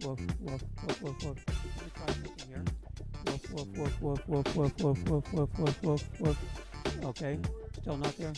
woof, woof, woof, woof, woof. Let me try something here. Woof, woof, woof, woof, woof, woof, woof, woof, woof, woof, woof, woof. Okay, still not there.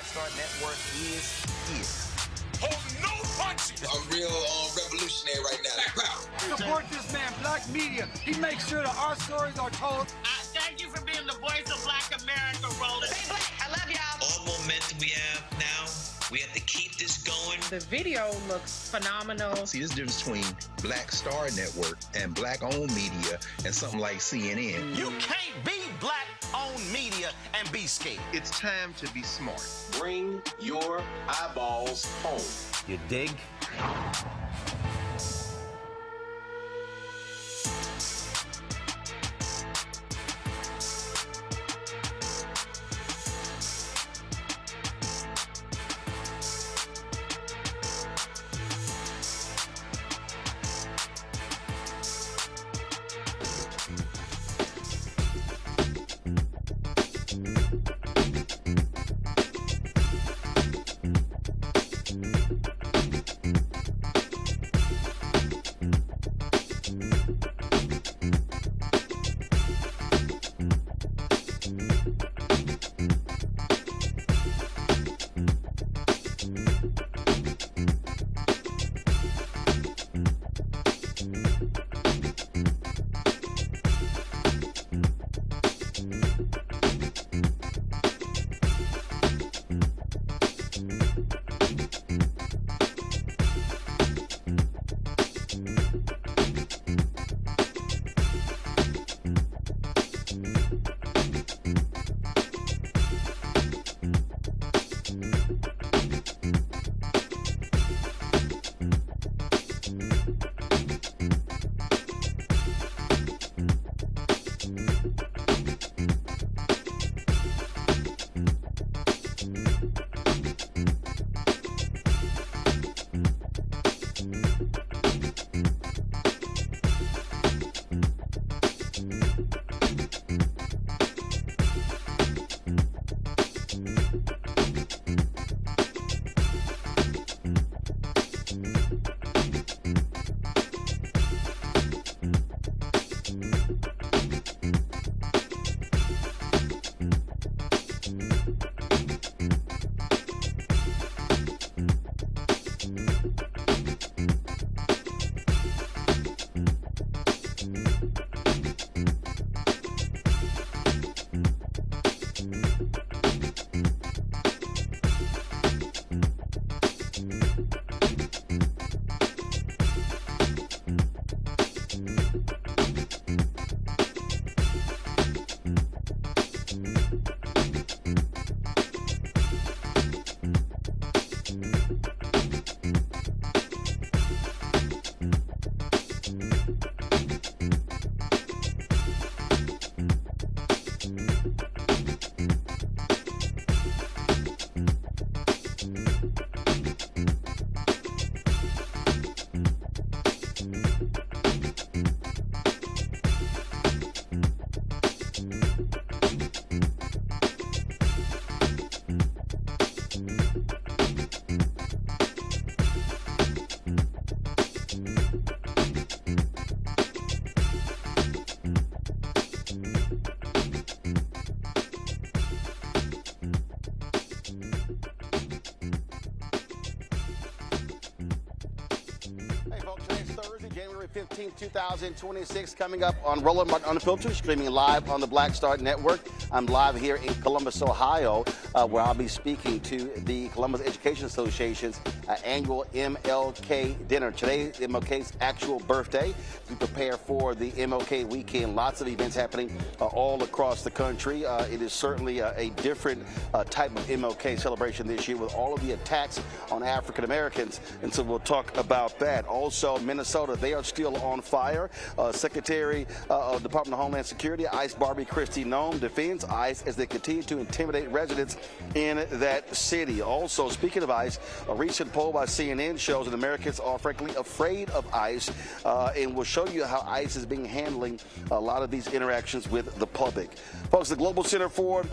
Star Network is here. Hold no punches! I'm real revolutionary right now. Support this man, Black Media. He makes sure that our stories are told. Thank you for being the voice of Black America, Roland. Stay black. I love y'all. All momentum we have now, we have to keep this going. The video looks phenomenal. See, there's a difference between Black Star Network and Black-owned media and something like CNN. You can't be Black-owned media and be scared. It's time to be smart. Bring your eyeballs home. You dig? January 15th, 2026, coming up on Roland Martin Unfiltered, streaming live on the Black Star Network. I'm live here in Columbus, Ohio, where I'll be speaking to the Columbus Education Association's annual MLK dinner. Today is MLK's actual birthday. We prepare for the MLK weekend. Lots of events happening all across the country. It is certainly a different type of MLK celebration this year with all of the attacks on African Americans. And so we'll talk about that. Also, Minnesota, they are still on fire. Secretary of Department of Homeland Security, ICE Barbie Kristi Noem, defends ICE as they continue to intimidate residents in that city. Also, speaking of ICE, a recent poll by CNN shows that Americans are frankly afraid of ICE, and we'll show you how ICE is being handling a lot of these interactions with the public. Folks, the Global Center for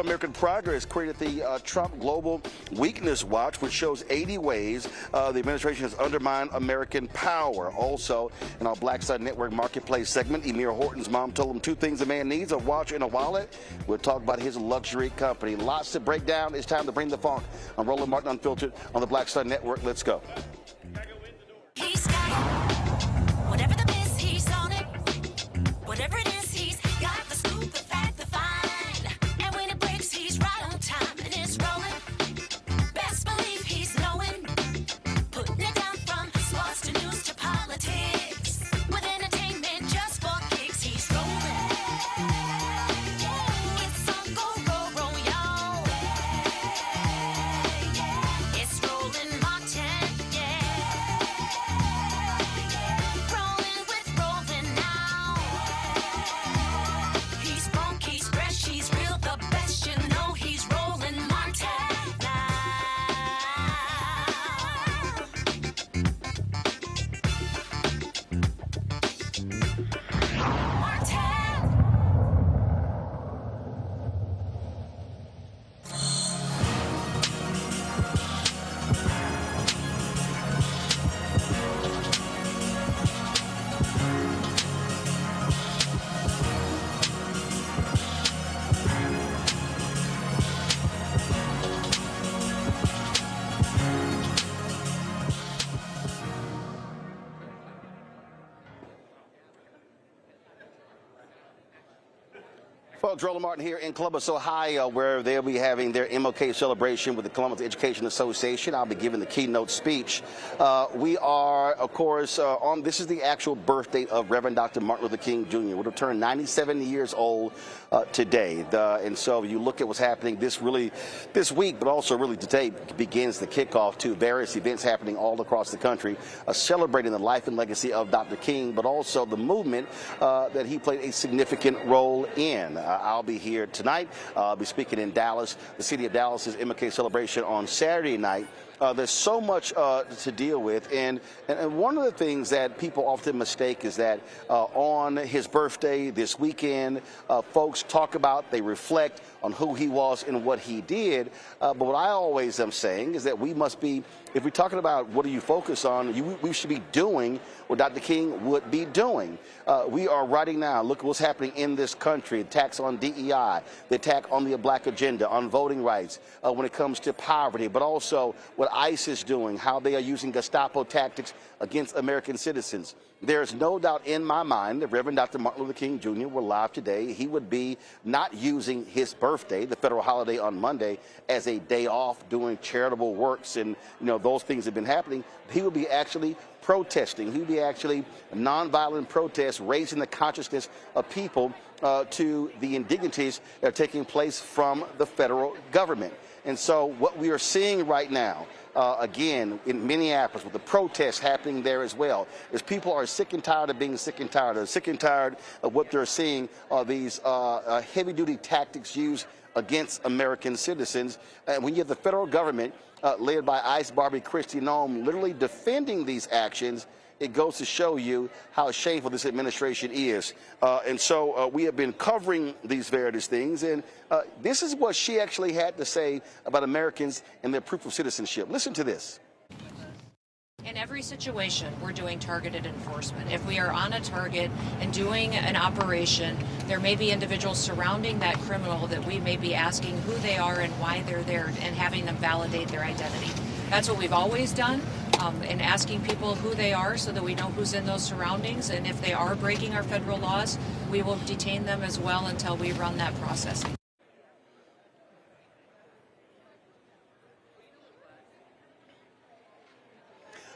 American Progress created the Trump Global Weakness Watch, which shows 80 ways the administration has undermined American power. Also, in our Black Side Network Marketplace segment, Emir Horton's mom told him two things a man needs: a watch and a wallet. We'll talk about his luxury company. Lots to break down. It's time to bring the funk. I'm Roland Martin Unfiltered on the Black Star Network. Let's go. He's got whatever the biz, he's on it. Whatever it is, he's got the scoop, the fact, the find. And when it breaks, he's right on time and it's rolling. Best believe he's knowing. Putting it down from sports to news to politics. With entertainment just for kicks, he's rolling. It's on go, roll, y'all. It's Roland Martin, rolling with Roland now. He's funk, he's fresh, he's real, the best, you know he's Roland Martin now. Martin. Folks, Roland Martin here in Columbus, Ohio, where they'll be having their MLK celebration with the Columbus Education Association. I'll be giving the keynote speech. We are, of course, this is the actual birth date of Reverend Dr. Martin Luther King Jr. Would have turned 97 years old today. And so you look at what's happening this week, but also really today begins the kickoff to various events happening all across the country, celebrating the life and legacy of Dr. King, but also the movement that he played a significant role in. I'll be here tonight. I'll be speaking in Dallas, the city of Dallas's MLK celebration on Saturday night. There's so much to deal with, and one of the things that people often mistake is that on his birthday this weekend, folks talk about, they reflect on who he was and what he did. But what I always am saying is that we must be, if we're talking about what do you focus on, we should be doing what Dr. King would be doing. We are writing now, look at what's happening in this country, attacks on DEI, the attack on the black agenda, on voting rights, when it comes to poverty, but also what ICE is doing, how they are using Gestapo tactics against American citizens. There's no doubt in my mind that Reverend Dr. Martin Luther King Jr. were alive today, he would be not using his birthday, the federal holiday on Monday, as a day off doing charitable works and, those things have been happening. He would be actually protesting. He would be actually nonviolent protests, raising the consciousness of people to the indignities that are taking place from the federal government. And so what we are seeing right now, again, in Minneapolis, with the protests happening there as well, is people are sick and tired of being sick and tired. They're sick and tired of what they're seeing are these heavy-duty tactics used against American citizens. And when you have the federal government, led by ICE Barbie Kristi Noem, literally defending these actions, it goes to show you how shameful this administration is. And so we have been covering these various things, and this is what she actually had to say about Americans and their proof of citizenship. Listen to this. In every situation, we're doing targeted enforcement. If we are on a target and doing an operation, there may be individuals surrounding that criminal that we may be asking who they are and why they're there and having them validate their identity. That's what we've always done, and asking people who they are so that we know who's in those surroundings. And if they are breaking our federal laws, we will detain them as well until we run that process.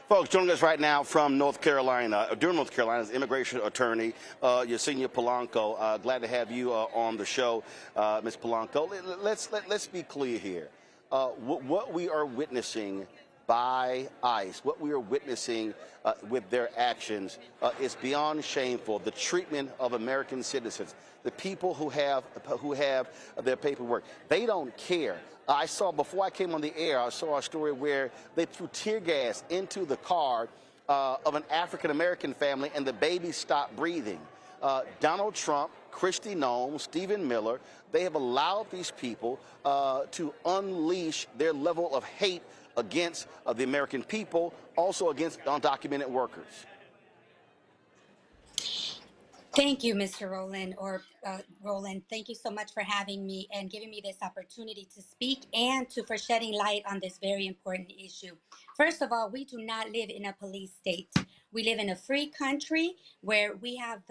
Folks, joining us right now from North Carolina, Durham, North Carolina, is immigration attorney Yesenia Planco. Glad to have you on the show, Ms. Planco. Let's be clear here. What we are witnessing by ICE, what we are witnessing with their actions is beyond shameful. The treatment of American citizens, the people who have their paperwork, they don't care. I saw, before I came on the air, I saw a story where they threw tear gas into the car of an African-American family and the baby stopped breathing. Donald Trump, Kristi Noem, Stephen Miller, they have allowed these people to unleash their level of hate against the American people, also against undocumented workers. Thank you, Mr. Roland. Thank you so much for having me and giving me this opportunity to speak and for shedding light on this very important issue. First of all, we do not live in a police state. We live in a free country where we have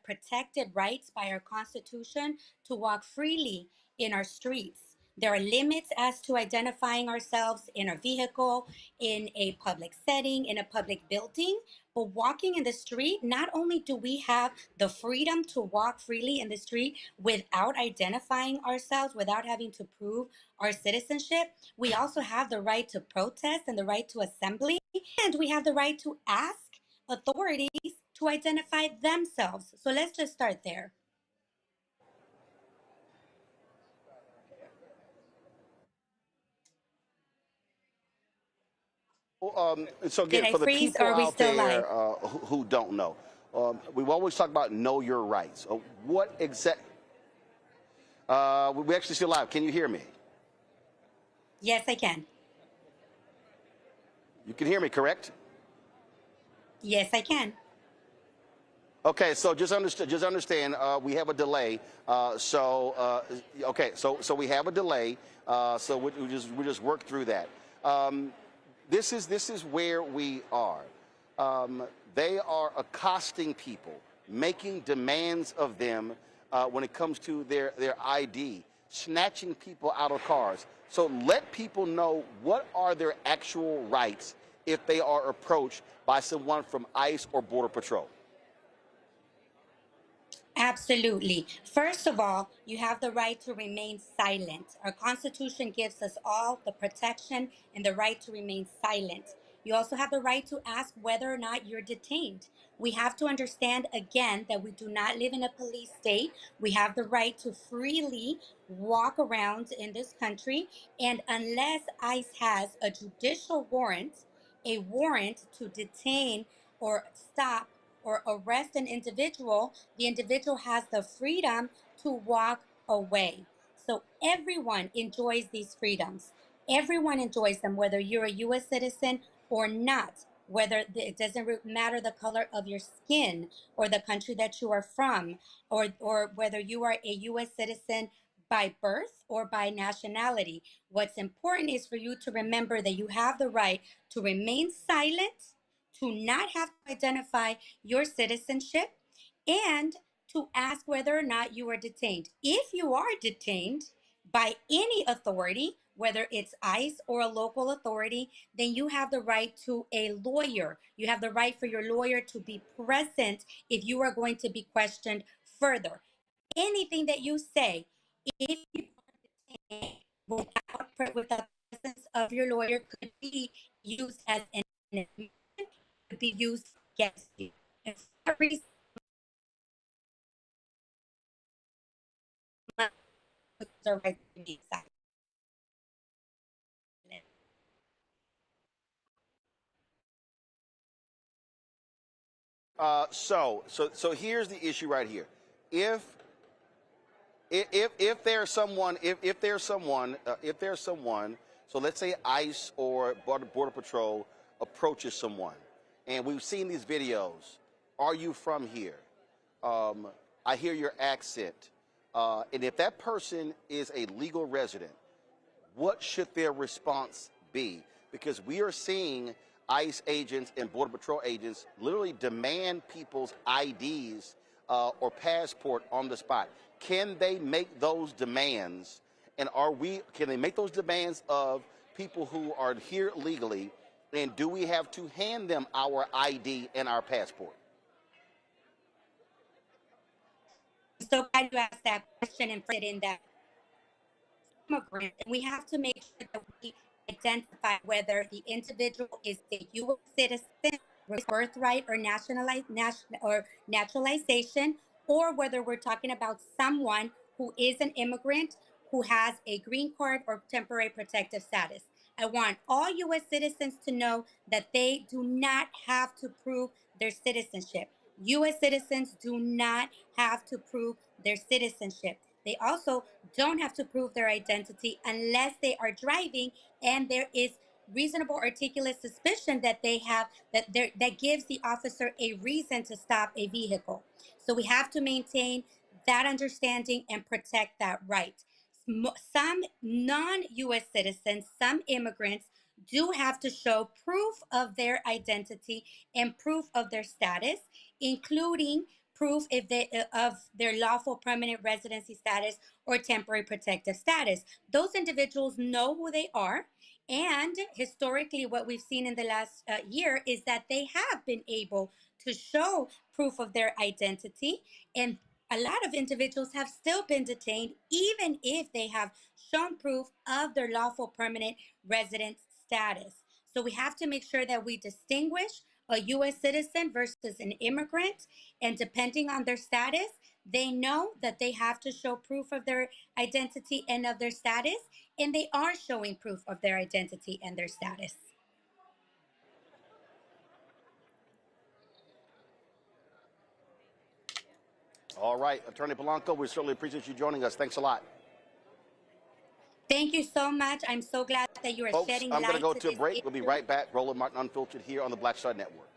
protected rights by our Constitution to walk freely in our streets. There are limits as to identifying ourselves in a vehicle, in a public setting, in a public building. But walking in the street, not only do we have the freedom to walk freely in the street without identifying ourselves, without having to prove our citizenship, we also have the right to protest and the right to assembly, and we have the right to ask authorities to identify themselves. So let's just start there. So again, for the people out there who don't know, we've always talked about know your rights. What exact? We actually see live. Can you hear me? Yes, I can. You can hear me, correct? Yes, I can. Okay, so just understand. We have a delay. Okay, so we have a delay. So we just work through that. This is where we are. They are accosting people, making demands of them when it comes to their ID, snatching people out of cars. So let people know what are their actual rights if they are approached by someone from ICE or Border Patrol. Absolutely. First of all, you have the right to remain silent. Our Constitution gives us all the protection and the right to remain silent. You also have the right to ask whether or not you're detained. We have to understand again that we do not live in a police state. We have the right to freely walk around in this country. And unless ICE has a judicial warrant, a warrant to detain or stop or arrest an individual, the individual has the freedom to walk away. So everyone enjoys these freedoms. Everyone enjoys them, whether you're a U.S. citizen or not, whether it doesn't matter the color of your skin or the country that you are from, or whether you are a U.S. citizen by birth or by nationality. What's important is for you to remember that you have the right to remain silent, to not have to identify your citizenship, and to ask whether or not you are detained. If you are detained by any authority, whether it's ICE or a local authority, then you have the right to a lawyer. You have the right for your lawyer to be present if you are going to be questioned further. Anything that you say, if you are detained without the presence of your lawyer, could be used as an impeachment, could be used against you. And for that reason, the right to be silent. So here's the issue right here. If there's someone, so let's say ICE or Border Patrol approaches someone, and we've seen these videos. Are you from here? I hear your accent. And if that person is a legal resident, what should their response be? Because we are seeing ICE agents and Border Patrol agents literally demand people's IDs or passport on the spot. Can they make those demands? And can they make those demands of people who are here legally? And do we have to hand them our ID and our passport? So glad you asked that question and put it in that immigrant. And we have to make sure that we identify whether the individual is a U.S. citizen with birthright or naturalization, or whether we're talking about someone who is an immigrant who has a green card or temporary protective status. I want all U.S. citizens to know that they do not have to prove their citizenship. U.S. citizens do not have to prove their citizenship. They also don't have to prove their identity unless they are driving and there is reasonable articulate suspicion that they have, that gives the officer a reason to stop a vehicle. So we have to maintain that understanding and protect that right. Some non-U.S. citizens, some immigrants, do have to show proof of their identity and proof of their status, including proof of their lawful permanent residency status or temporary protective status. Those individuals know who they are. And historically, what we've seen in the last year is that they have been able to show proof of their identity. And a lot of individuals have still been detained, even if they have shown proof of their lawful permanent resident status. So we have to make sure that we distinguish a U.S. citizen versus an immigrant, and depending on their status, they know that they have to show proof of their identity and of their status, and they are showing proof of their identity and their status. All right, Attorney Planco, we certainly appreciate you joining us. Thanks a lot. Thank you so much. I'm so glad that you are Folks, shedding I'm light. going to go to a break. Issue. We'll be right back. Roland Martin Unfiltered here on the Black Star Network.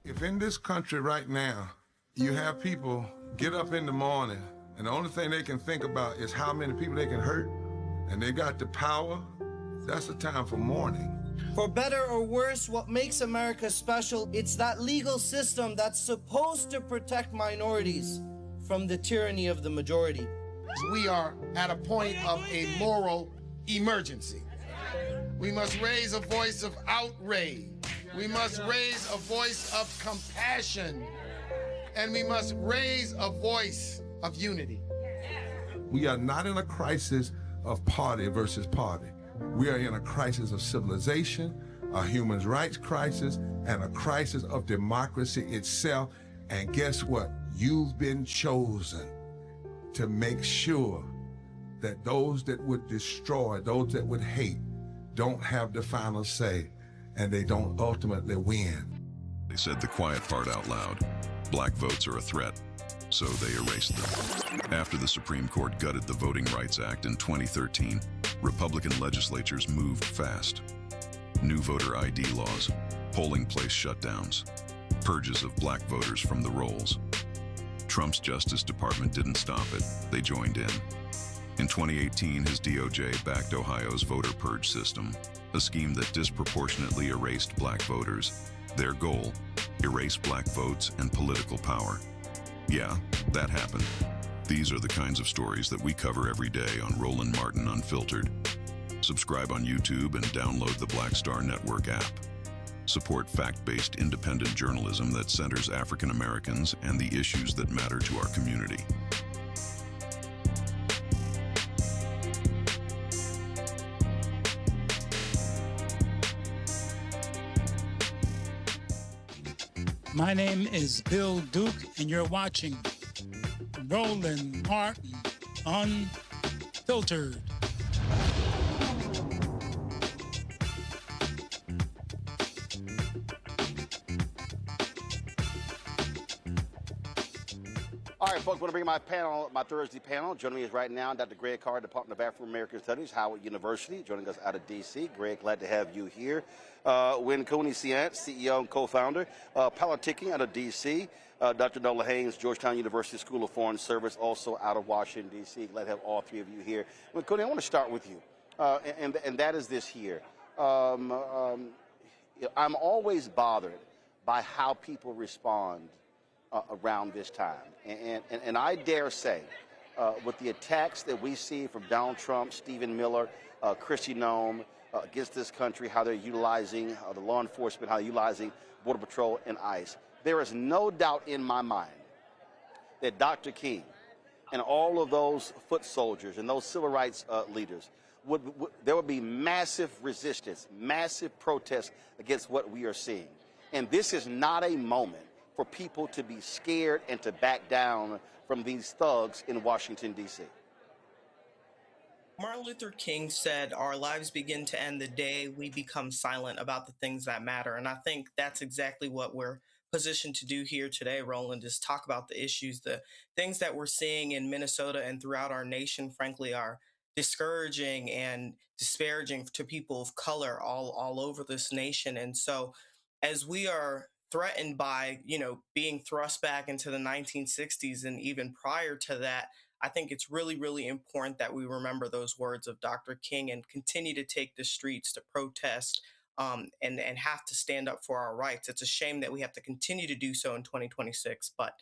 If in this country right now, you have people get up in the morning and the only thing they can think about is how many people they can hurt, and they got the power, that's the time for mourning. For better or worse, what makes America special, it's that legal system that's supposed to protect minorities from the tyranny of the majority. We are at a point of a moral emergency. We must raise a voice of outrage. We must raise a voice of compassion. And we must raise a voice of unity. We are not in a crisis of party versus party. We are in a crisis of civilization, a human rights crisis, and a crisis of democracy itself. And guess what? You've been chosen to make sure that those that would destroy, those that would hate, don't have the final say, and they don't ultimately win. They said the quiet part out loud. Black votes are a threat, so they erased them. After the Supreme Court gutted the Voting Rights Act in 2013, Republican legislatures moved fast. New voter ID laws, polling place shutdowns, purges of black voters from the rolls. Trump's Justice Department didn't stop it, they joined in. In 2018, his DOJ backed Ohio's voter purge system, a scheme that disproportionately erased black voters. Their goal, erase black votes and political power. Yeah, that happened. These are the kinds of stories that we cover every day on Roland Martin Unfiltered. Subscribe on YouTube and download the Black Star Network app. Support fact-based independent journalism that centers African Americans and the issues that matter to our community. My name is Bill Duke, and you're watching Roland Martin Unfiltered. All right, folks, I want to bring my panel, my Thursday panel. Joining me right now, Dr. Greg Carr, Department of African American Studies, Howard University, joining us out of D.C. Greg, glad to have you here. Win Cooney-Ciant, CEO and co-founder, politicking out of D.C. Dr. Nola Haynes, Georgetown University School of Foreign Service, also out of Washington, D.C. Glad to have all three of you here. Well, Cooney, I want to start with you, and that is this here. I'm always bothered by how people respond around this time. And I dare say, with the attacks that we see from Donald Trump, Stephen Miller, Kristi Noem, against this country, how they're utilizing the law enforcement, how they're utilizing Border Patrol and ICE, there is no doubt in my mind that Dr. King and all of those foot soldiers and those civil rights leaders, there would be massive resistance, massive protests against what we are seeing. And this is not a moment for people to be scared and to back down from these thugs in Washington, D.C. Martin Luther King said, our lives begin to end the day we become silent about the things that matter. And I think that's exactly what we're positioned to do here today, Roland, is talk about the issues, the things that we're seeing in Minnesota and throughout our nation, frankly, are discouraging and disparaging to people of color all over this nation. And so as we are threatened by, being thrust back into the 1960s and even prior to that, I think it's really, really important that we remember those words of Dr. King and continue to take the streets to protest and have to stand up for our rights. It's a shame that we have to continue to do so in 2026, but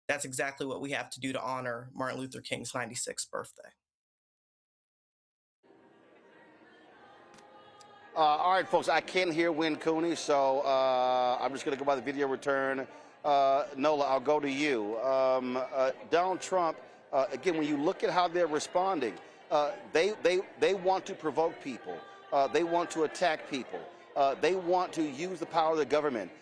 that's exactly what we have to do to honor Martin Luther King's 96th birthday. All right, folks, I can't hear Win Cooney, so I'm just going to go by the video return. Nola, I'll go to you. Donald Trump, again, when you look at how they're responding, they want to provoke people. They want to attack people. They want to use the power of the government.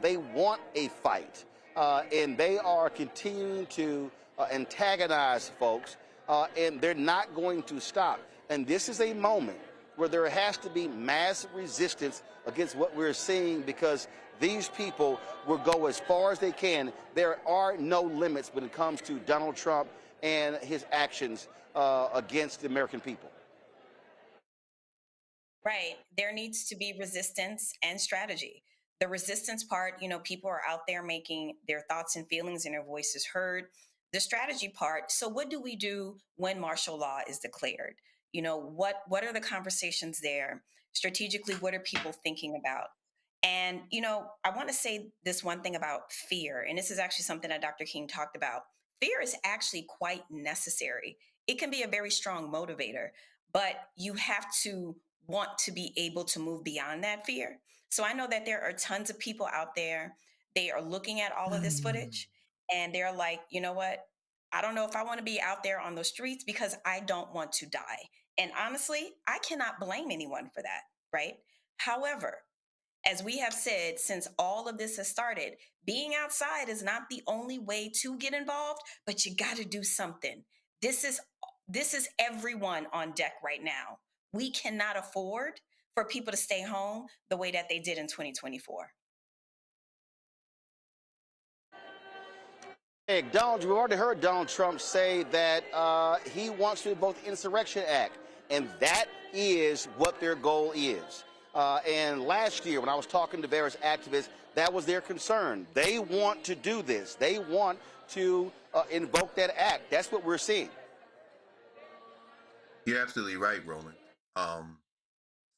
They want a fight. And they are continuing to antagonize folks, and they're not going to stop. And this is a moment where there has to be mass resistance against what we're seeing, because these people will go as far as they can. There are no limits when it comes to Donald Trump and his actions against the American people. Right. There needs to be resistance and strategy. The resistance part, people are out there making their thoughts and feelings and their voices heard. The strategy part, so what do we do when martial law is declared? What are the conversations there? Strategically, what are people thinking about? And, I want to say this one thing about fear, and this is actually something that Dr. King talked about. Fear is actually quite necessary. It can be a very strong motivator, but you have to want to be able to move beyond that fear. So I know that there are tons of people out there, they are looking at all of this footage and they're like, you know what? I don't know if I want to be out there on the streets because I don't want to die. And honestly, I cannot blame anyone for that, right? However, as we have said, since all of this has started, being outside is not the only way to get involved, but you got to do something. This is everyone on deck right now. We cannot afford for people to stay home the way that they did in 2024. Hey, Donald, we've already heard Donald Trump say that he wants to vote the Insurrection Act, and that is what their goal is. And last year, when I was talking to various activists, that was their concern. They want to do this. They want to invoke that act. That's what we're seeing. You're absolutely right, Roland.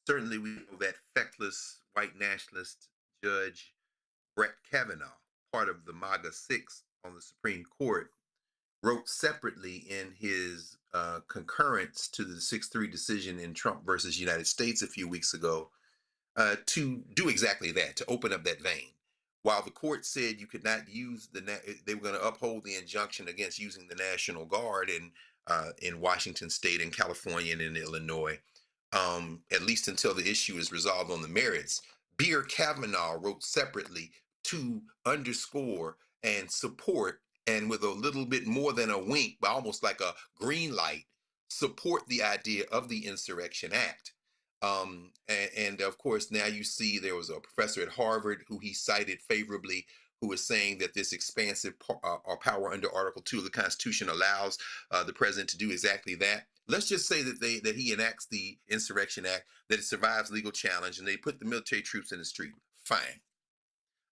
Certainly, we know that feckless white nationalist Judge Brett Kavanaugh, part of the MAGA 6 on the Supreme Court, wrote separately in his concurrence to the 6-3 decision in Trump versus United States a few weeks ago to do exactly that, to open up that vein. While the court said you could not use they were going to uphold the injunction against using the National Guard in Washington State and California and in Illinois, at least until the issue is resolved on the merits. Beer Kavanaugh wrote separately to underscore and support, and with a little bit more than a wink, but almost like a green light, support the idea of the Insurrection Act. And of course, now you see there was a professor at Harvard who he cited favorably, who is saying that this expansive power under Article 2 of the Constitution allows the president to do exactly that. Let's just say that he enacts the Insurrection Act, that it survives legal challenge, and they put the military troops in the street. Fine.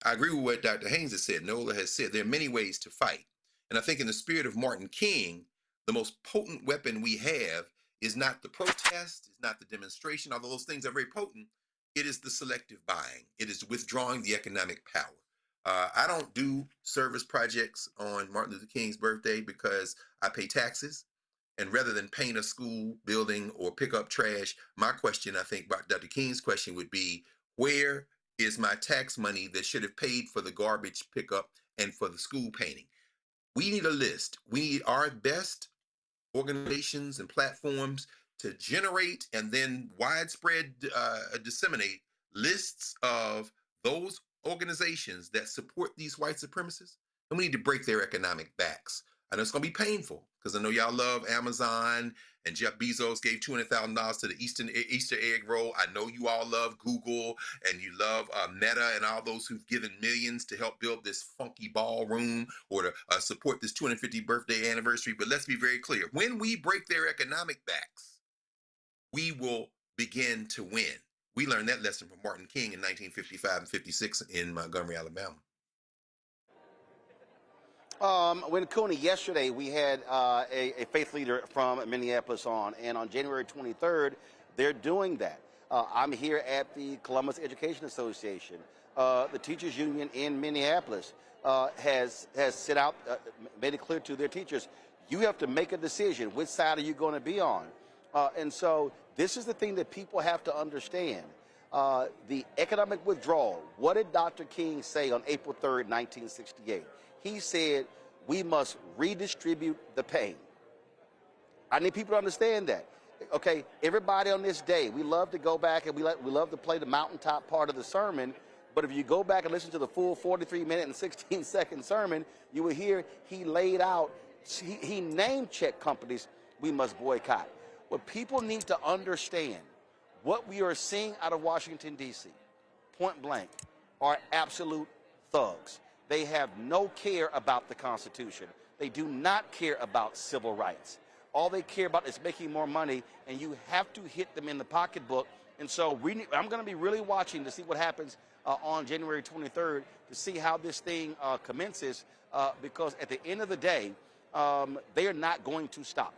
I agree with what Dr. Haynes has said. Nola has said there are many ways to fight. And I think in the spirit of Martin King, the most potent weapon we have is not the protest, it's not the demonstration, although those things are very potent. It is the selective buying. It is withdrawing the economic power. I don't do service projects on Martin Luther King's birthday because I pay taxes. And rather than paint a school building or pick up trash, my question, I think, Dr. King's question would be, where is my tax money that should have paid for the garbage pickup and for the school painting? We need a list. We need our best organizations and platforms to generate and then widespread disseminate lists of those organizations that support these white supremacists. And we need to break their economic backs. I know it's going to be painful because I know y'all love Amazon and Jeff Bezos gave $200,000 to the Easter egg roll. I know you all love Google and you love Meta and all those who've given millions to help build this funky ballroom or to support this 250th birthday anniversary. But let's be very clear. When we break their economic backs, we will begin to win. We learned that lesson from Martin King in 1955 and 56 in Montgomery, Alabama. When Cooney, yesterday we had a faith leader from Minneapolis on, and on January 23rd, they're doing that. I'm here at the Columbus Education Association. The teachers union in Minneapolis has set out, made it clear to their teachers, you have to make a decision. Which side are you going to be on? And so this is the thing that people have to understand. The economic withdrawal. What did Dr. King say on April 3rd, 1968? He said, we must redistribute the pain. I need people to understand that. Okay, everybody on this day, we love to go back and we love to play the mountaintop part of the sermon, but if you go back and listen to the full 43-minute and 16-second sermon, you will hear he laid out, he name checked companies we must boycott. What people need to understand, what we are seeing out of Washington, D.C., point blank, are absolute thugs. They have no care about the Constitution. They do not care about civil rights. All they care about is making more money, and you have to hit them in the pocketbook. And so I'm going to be really watching to see what happens on January 23rd to see how this thing commences, because at the end of the day, they are not going to stop.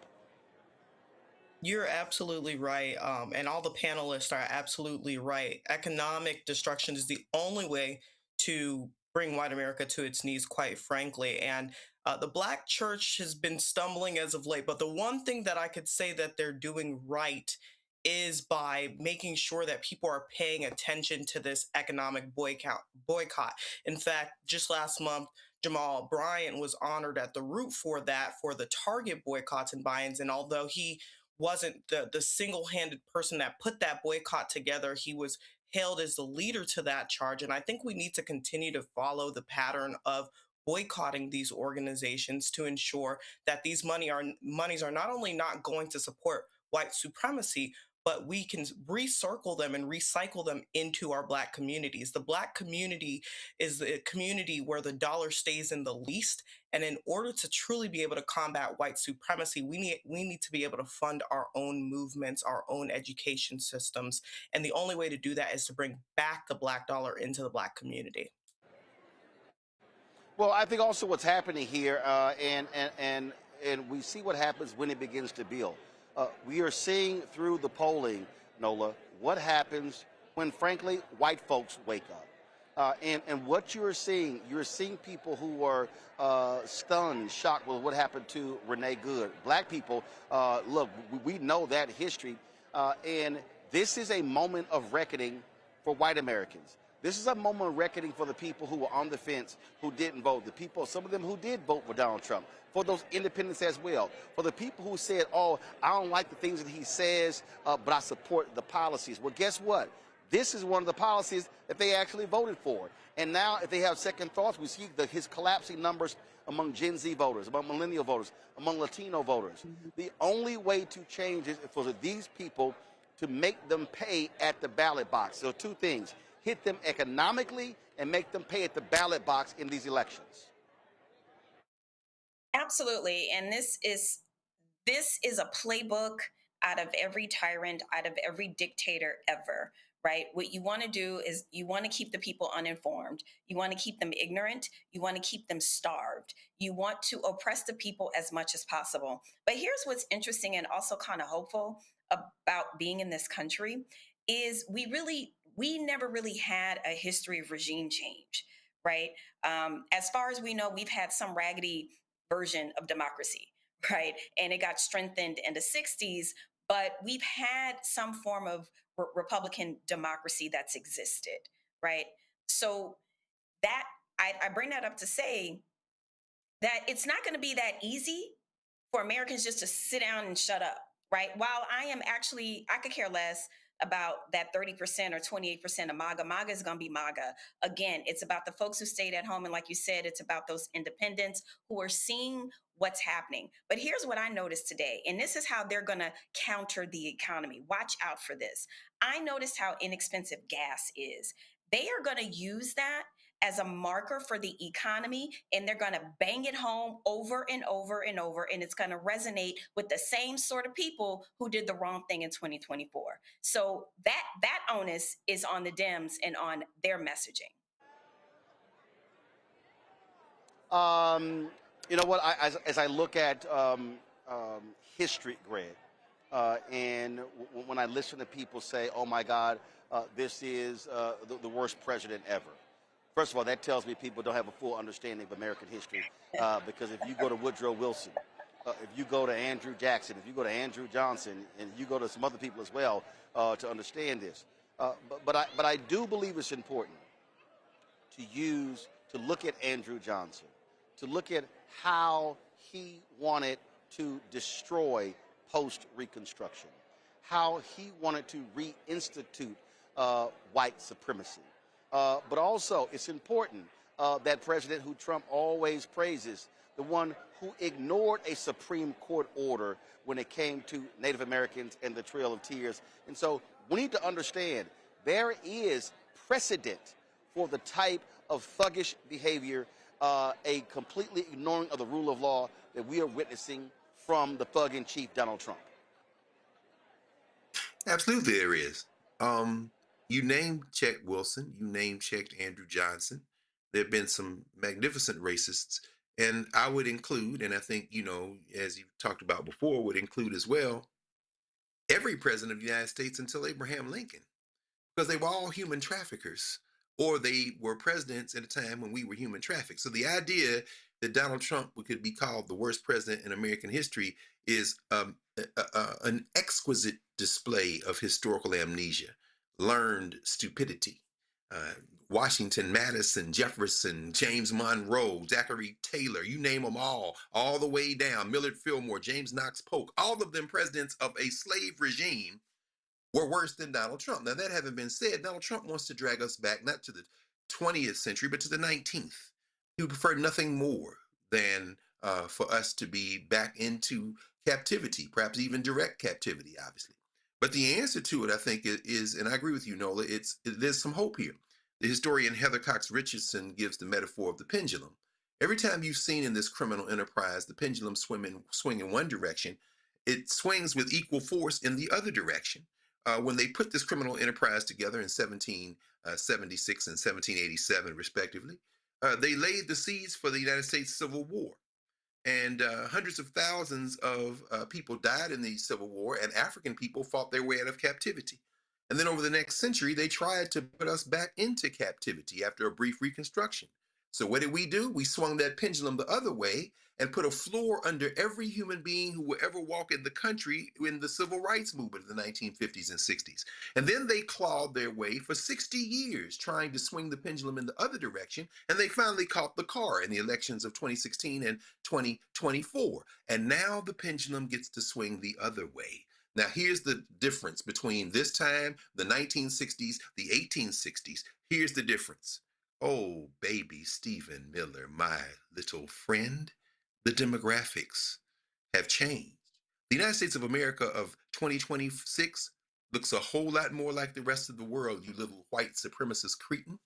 You're absolutely right. And all the panelists are absolutely right. Economic destruction is the only way to bring white America to its knees, quite frankly. And the Black church has been stumbling as of late. But the one thing that I could say that they're doing right is by making sure that people are paying attention to this economic boycott. In fact, just last month, Jamal Bryant was honored at the root for that, for the Target boycotts and buy-ins. And although he wasn't the single-handed person that put that boycott together, he was hailed as the leader to that charge. And I think we need to continue to follow the pattern of boycotting these organizations to ensure that these monies are not only not going to support white supremacy, but we can recircle them and recycle them into our Black communities. The Black community is the community where the dollar stays in the least. And in order to truly be able to combat white supremacy, we need to be able to fund our own movements, our own education systems. And the only way to do that is to bring back the Black dollar into the Black community. Well, I think also what's happening here, and we see what happens when it begins to build. We are seeing through the polling, Nola, what happens when, frankly, white folks wake up. And what you're seeing people who are stunned, shocked with what happened to Renee Good. Black people, look, we know that history. And this is a moment of reckoning for white Americans. This is a moment of reckoning for the people who were on the fence, who didn't vote, the people, some of them who did vote for Donald Trump, for those independents as well, for the people who said, oh, I don't like the things that he says, but I support the policies. Well, guess what? This is one of the policies that they actually voted for. And now if they have second thoughts, we see his collapsing numbers among Gen Z voters, among millennial voters, among Latino voters. The only way to change is for these people to make them pay at the ballot box. So two things. Hit them economically and make them pay at the ballot box in these elections. Absolutely. And this is a playbook out of every tyrant, out of every dictator ever, right? What you want to do is you want to keep the people uninformed. You want to keep them ignorant. You want to keep them starved. You want to oppress the people as much as possible. But here's what's interesting and also kind of hopeful about being in this country is we never really had a history of regime change, right? As far as we know, we've had some raggedy version of democracy, right? And it got strengthened in the 60s, but we've had some form of Republican democracy that's existed, right? So that I bring that up to say that it's not going to be that easy for Americans just to sit down and shut up, right? While I could care less about that 30% or 28% of MAGA. MAGA is going to be MAGA. Again, it's about the folks who stayed at home. And like you said, it's about those independents who are seeing what's happening. But here's what I noticed today, and this is how they're going to counter the economy. Watch out for this. I noticed how inexpensive gas is. They are going to use that as a marker for the economy, and they're going to bang it home over and over and over, and it's going to resonate with the same sort of people who did the wrong thing in 2024. So that onus is on the Dems and on their messaging. You know what? As I look at history, Greg, and when I listen to people say, "Oh my God, this is the worst president ever," first of all, that tells me people don't have a full understanding of American history. Because if you go to Woodrow Wilson, if you go to Andrew Jackson, if you go to Andrew Johnson, and you go to some other people as well to understand this, but I do believe it's important to look at Andrew Johnson, to look at how he wanted to destroy post-Reconstruction, how he wanted to reinstitute white supremacy. But also, it's important that president who Trump always praises, the one who ignored a Supreme Court order when it came to Native Americans and the Trail of Tears. And so we need to understand there is precedent for the type of thuggish behavior, a completely ignoring of the rule of law that we are witnessing from the thug-in-chief Donald Trump. Absolutely, there is. You name-checked Wilson. You name-checked Andrew Johnson. There have been some magnificent racists. And I would include, and I think, as you've talked about before, would include as well, every president of the United States until Abraham Lincoln, because they were all human traffickers, or they were presidents at a time when we were human trafficked. So the idea that Donald Trump could be called the worst president in American history is an exquisite display of historical amnesia, learned stupidity. Washington, Madison, Jefferson, James Monroe, Zachary Taylor, you name them all the way down, Millard Fillmore, James Knox Polk, all of them presidents of a slave regime were worse than Donald Trump. Now, that having been said, Donald Trump wants to drag us back not to the 20th century, but to the 19th. He would prefer nothing more than for us to be back into captivity, perhaps even direct captivity, obviously. But the answer to it, I think, is, and I agree with you, Nola, there's some hope here. The historian Heather Cox Richardson gives the metaphor of the pendulum. Every time you've seen in this criminal enterprise the pendulum swing in one direction, it swings with equal force in the other direction. When they put this criminal enterprise together in 1776 and 1787, respectively, they laid the seeds for the United States Civil War. And hundreds of thousands of people died in the Civil War, and African people fought their way out of captivity. And then over the next century, they tried to put us back into captivity after a brief reconstruction. So what did? We swung that pendulum the other way and put a floor under every human being who would ever walk in the country in the civil rights movement of the 1950s and 60s. And then they clawed their way for 60 years trying to swing the pendulum in the other direction. And they finally caught the car in the elections of 2016 and 2024. And now the pendulum gets to swing the other way. Now, here's the difference between this time, the 1960s, the 1860s. Here's the difference. Oh, baby Stephen Miller, my little friend, the demographics have changed. The United States of America of 2026 looks a whole lot more like the rest of the world, you little white supremacist cretin.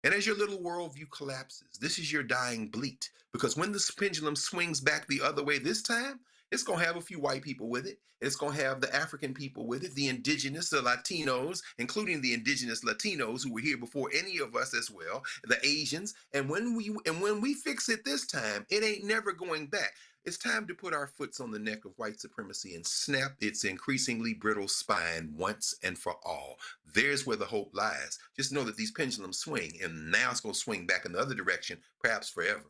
And as your little worldview collapses, this is your dying bleat. Because when the pendulum swings back the other way this time, it's going to have a few white people with it. It's going to have the African people with it, the indigenous, the Latinos, including the indigenous Latinos who were here before any of us as well, the Asians. And when we fix it this time, it ain't never going back. It's time to put our foots on the neck of white supremacy and snap its increasingly brittle spine once and for all. There's where the hope lies. Just know that these pendulums swing, and now it's going to swing back in the other direction, perhaps forever.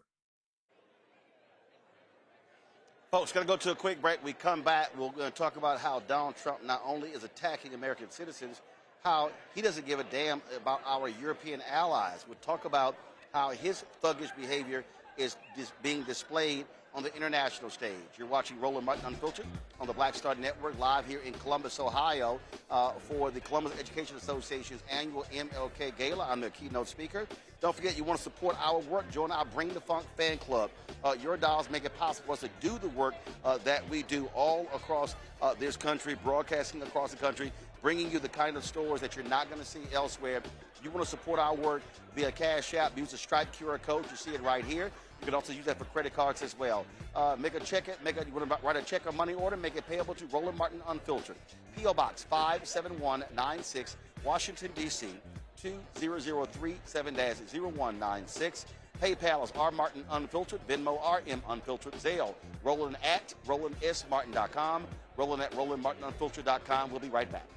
Folks, going to go to a quick break. We come back. We're going to talk about how Donald Trump not only is attacking American citizens, how he doesn't give a damn about our European allies. We'll talk about how his thuggish behavior is being displayed on the international stage. You're watching Roland Martin Unfiltered on the Black Star Network, live here in Columbus, Ohio, for the Columbus Education Association's annual MLK Gala. I'm the keynote speaker. Don't forget, you want to support our work, join our Bring the Funk fan club. Your dollars make it possible for us to do the work that we do all across this country, broadcasting across the country, bringing you the kind of stories that you're not going to see elsewhere. If you want to support our work via Cash App, use the Stripe QR code. You see it right here. You can also use that for credit cards as well. You want to write a check or money order, make it payable to Roland Martin Unfiltered. P.O. Box 57196, Washington, D.C. 20037-0196. PayPal is R Martin Unfiltered, Venmo RM Unfiltered, Zelle, Roland at RolandSMartin.com, Roland at RolandMartinUnfiltered.com. We'll be right back.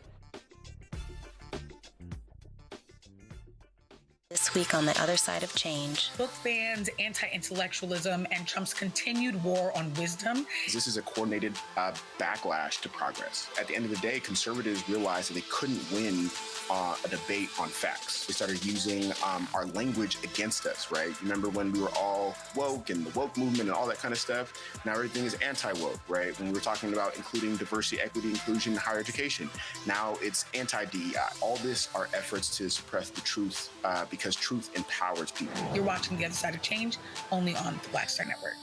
This week on The Other Side of Change. Book bans, anti-intellectualism, and Trump's continued war on wisdom. This is a coordinated backlash to progress. At the end of the day, conservatives realized that they couldn't win a debate on facts. They started using our language against us, right? Remember when we were all woke and the woke movement and all that kind of stuff? Now everything is anti-woke, right? When we were talking about including diversity, equity, inclusion, and higher education, now it's anti-DEI. All this are efforts to suppress the truth because truth empowers people. You're watching The Other Side of Change only on the Black Star Network.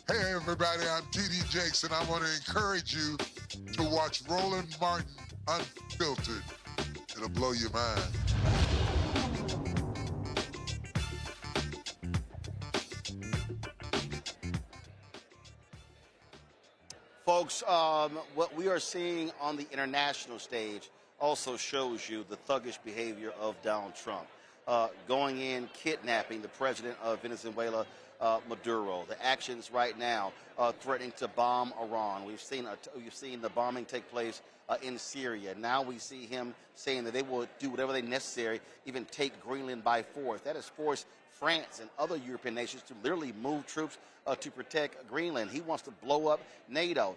Hey everybody, I'm T.D. Jakes, and I want to encourage you to watch Roland Martin Unfiltered. It'll blow your mind. Folks, what we are seeing on the international stage also shows you the thuggish behavior of Donald Trump. Going in, kidnapping the president of Venezuela, Maduro. The actions right now threatening to bomb Iran. We've seen the bombing take place in Syria. Now we see him saying that they will do whatever they necessary, even take Greenland by force. That has forced France and other European nations to literally move troops to protect Greenland. He wants to blow up NATO.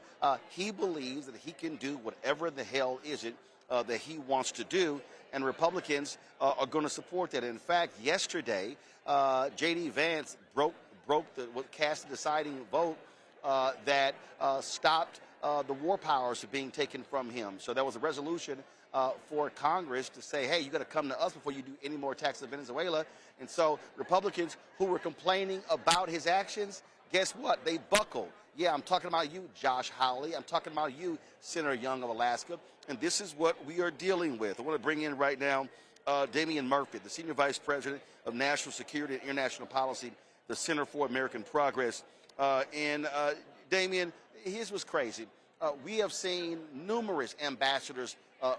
He believes that he can do whatever the hell is it that he wants to do, and Republicans are going to support that. In fact, yesterday, J.D. Vance cast the deciding vote that stopped the war powers from being taken from him. So there was a resolution for Congress to say, hey, you got to come to us before you do any more attacks in Venezuela. And so Republicans who were complaining about his actions, guess what? They buckled. Yeah, I'm talking about you, Josh Hawley. I'm talking about you, Senator Young of Alaska. And this is what we are dealing with. I want to bring in right now Damian Murphy, the Senior Vice President of National Security and International Policy, the Center for American Progress. Damian, here's what's crazy. We have seen numerous ambassadors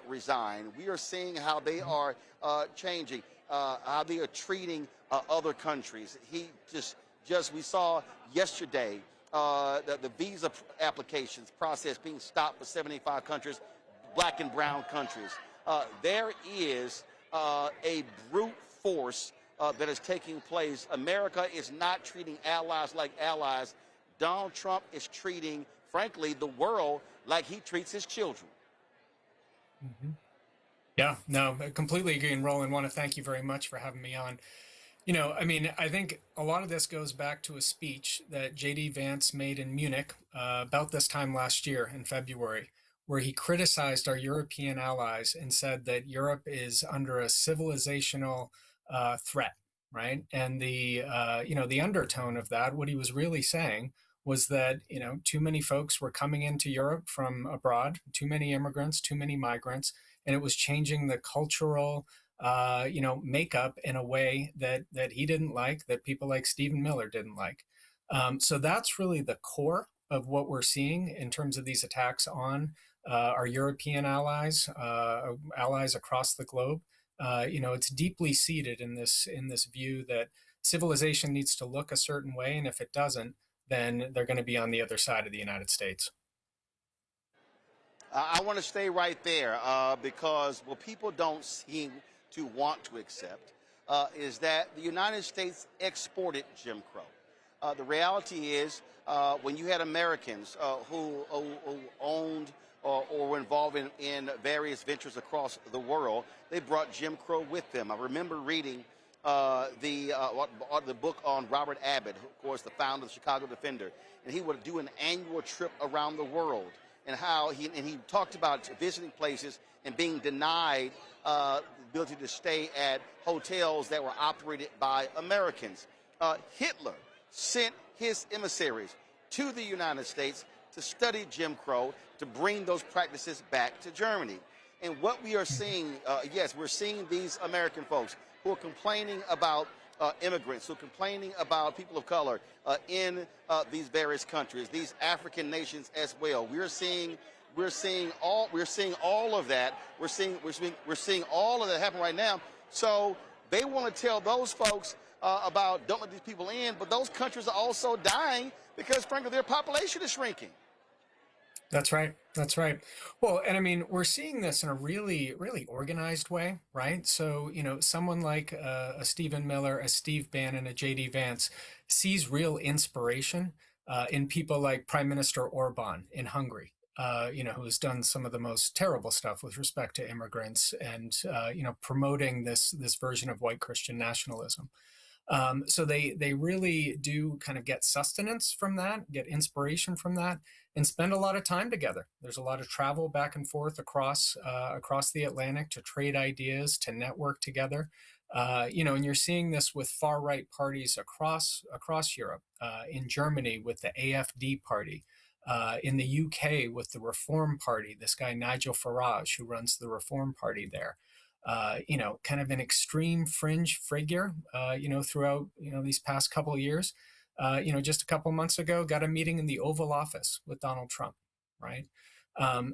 resign. We are seeing how they are changing, how they are treating other countries. We saw yesterday the visa applications process being stopped for 75 countries, black and brown countries. There is a brute force that is taking place. America is not treating allies like allies. Donald Trump is treating, frankly, the world like he treats his children. Mm-hmm. Yeah, no, I completely agree. And Roland, want to thank you very much for having me on. You know, I mean, I think a lot of this goes back to a speech that J.D. Vance made in Munich about this time last year in February, where he criticized our European allies and said that Europe is under a civilizational threat, right? And the undertone of that, what he was really saying was that, too many folks were coming into Europe from abroad, too many immigrants, too many migrants, and it was changing the cultural makeup in a way that he didn't like, that people like Stephen Miller didn't like. So that's really the core of what we're seeing in terms of these attacks on our European allies, allies across the globe. It's deeply seated in this view that civilization needs to look a certain way, and if it doesn't, then they're going to be on the other side of the United States. I want to stay right there because what people don't seem to want to accept is that the United States exported Jim Crow. The reality is when you had Americans who owned or were involved in various ventures across the world, they brought Jim Crow with them. I remember reading the book on Robert Abbott, of course, the founder of the Chicago Defender, and he would do an annual trip around the world, and how he talked about visiting places and being denied the ability to stay at hotels that were operated by Americans. Hitler sent his emissaries to the United States to study Jim Crow, to bring those practices back to Germany. And what we are seeing, yes, we're seeing these American folks who are complaining about immigrants, who are complaining about people of color in these various countries, these African nations as well. We're seeing all of that. We're seeing all of that happen right now. So they want to tell those folks about don't let these people in, but those countries are also dying because, frankly, their population is shrinking. That's right. That's right. Well, and I mean, we're seeing this in a really, really organized way, right? So, someone like a Stephen Miller, a Steve Bannon, a J.D. Vance sees real inspiration in people like Prime Minister Orban in Hungary, who has done some of the most terrible stuff with respect to immigrants and, promoting this version of white Christian nationalism. So they really do kind of get sustenance from that, get inspiration from that, and spend a lot of time together. There's a lot of travel back and forth across the Atlantic to trade ideas, to network together. And you're seeing this with far right parties across Europe, in Germany with the AfD party, in the UK with the Reform Party, this guy Nigel Farage, who runs the Reform Party there. Kind of an extreme fringe figure, throughout, these past couple of years. Just a couple months ago, got a meeting in the Oval Office with Donald Trump, right?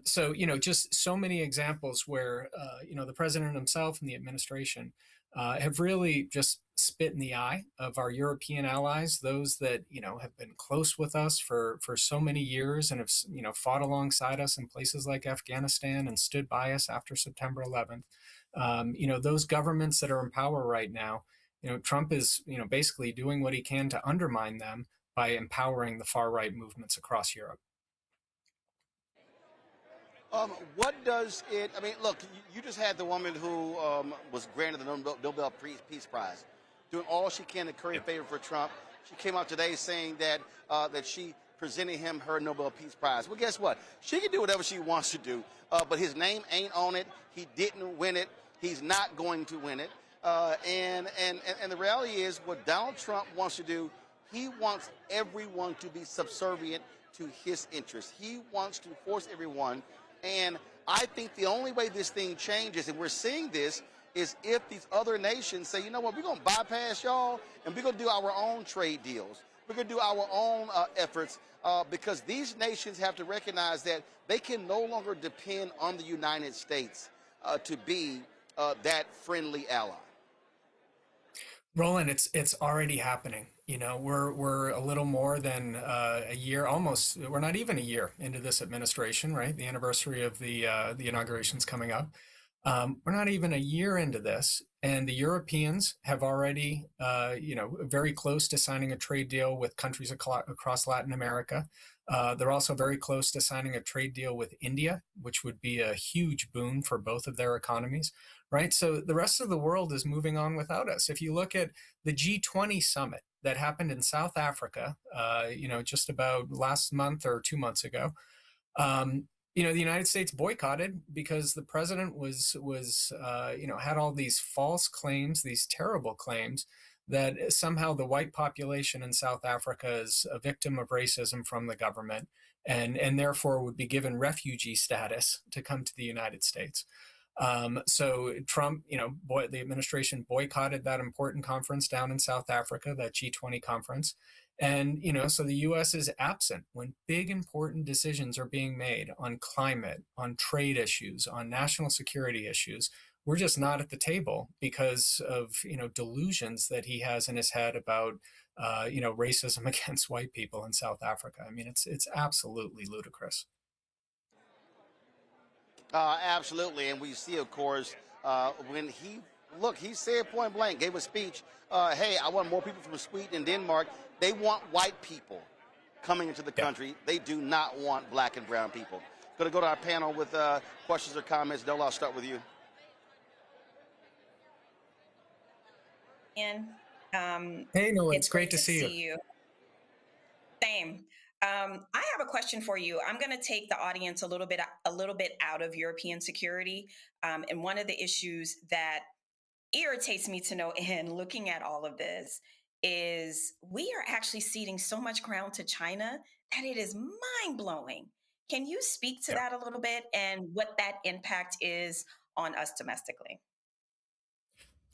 So, just so many examples where, the president himself and the administration have really just spit in the eye of our European allies, those that, have been close with us for so many years and have, fought alongside us in places like Afghanistan and stood by us after September 11th. Those governments that are in power right now, Trump is, basically doing what he can to undermine them by empowering the far right movements across Europe. What does it, look, you just had the woman who was granted the Nobel Peace Prize, doing all she can to curry favor for Trump. She came out today saying that she presented him her Nobel Peace Prize. Well, guess what? She can do whatever she wants to do, but his name ain't on it. He didn't win it. He's not going to win it. And the reality is what Donald Trump wants to do, he wants everyone to be subservient to his interests. He wants to force everyone. And I think the only way this thing changes, and we're seeing this, is if these other nations say, you know what, we're going to bypass y'all, and we're going to do our own trade deals. We're going to do our own efforts, because these nations have to recognize that they can no longer depend on the United States to be that friendly ally. Roland, it's already happening. We're a little more than a year, almost. We're not even a year into this administration, right? The anniversary of the inauguration's coming up. We're not even a year into this, and the Europeans have already, very close to signing a trade deal with countries across Latin America. They're also very close to signing a trade deal with India, which would be a huge boon for both of their economies, right? So the rest of the world is moving on without us. If you look at the G20 summit that happened in South Africa, just about last month or 2 months ago, the United States boycotted because the president was had all these false claims, these terrible claims that somehow the white population in South Africa is a victim of racism from the government and therefore would be given refugee status to come to the United States. So Trump, the administration boycotted that important conference down in South Africa, that G20 conference. And, so the U.S. is absent when big, important decisions are being made on climate, on trade issues, on national security issues. We're just not at the table because of, delusions that he has in his head about, racism against white people in South Africa. It's absolutely ludicrous. Absolutely. And we see, of course, when he said point blank, gave a speech, hey, I want more people from Sweden and Denmark. They want white people coming into the country. They do not want black and brown people. Going to go to our panel with questions or comments. Noel, I'll start with you. And Hey, Noah, it's it's great great to to see you. see you. Same. I have a question for you. I'm going to take the audience a little bit out of European security. And one of the issues that irritates me to no end looking at all of this is we are actually ceding so much ground to China that it is mind blowing. Can you speak to that a little bit and what that impact is on us domestically?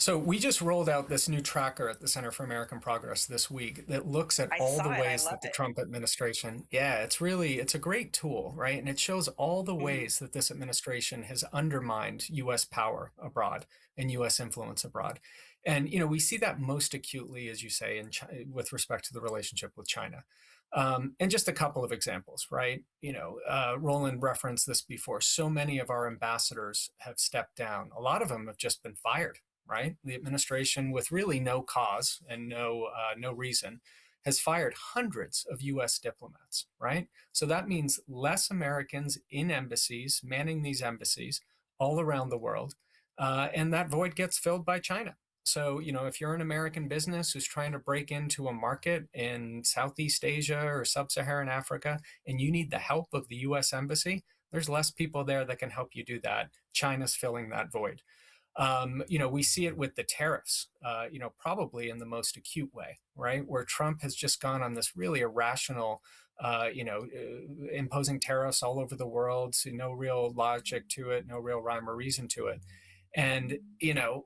So we just rolled out this new tracker at the Center for American Progress this week that looks at I all saw the it. I ways love that the it. Trump administration, it's a great tool, right? And it shows all the Mhm. ways that this administration has undermined US power abroad and US influence abroad. And, we see that most acutely, as you say, with respect to the relationship with China. And just a couple of examples, right? Roland referenced this before. So many of our ambassadors have stepped down. A lot of them have just been fired, right? The administration, with really no cause and no reason, has fired hundreds of U.S. diplomats, right? So that means less Americans in embassies, manning these embassies all around the world, and that void gets filled by China. So, if you're an American business who's trying to break into a market in Southeast Asia or Sub-Saharan Africa, and you need the help of the U.S. Embassy, there's less people there that can help you do that. China's filling that void. We see it with the tariffs, probably in the most acute way, right? Where Trump has just gone on this really irrational, imposing tariffs all over the world, so no real logic to it, no real rhyme or reason to it. And,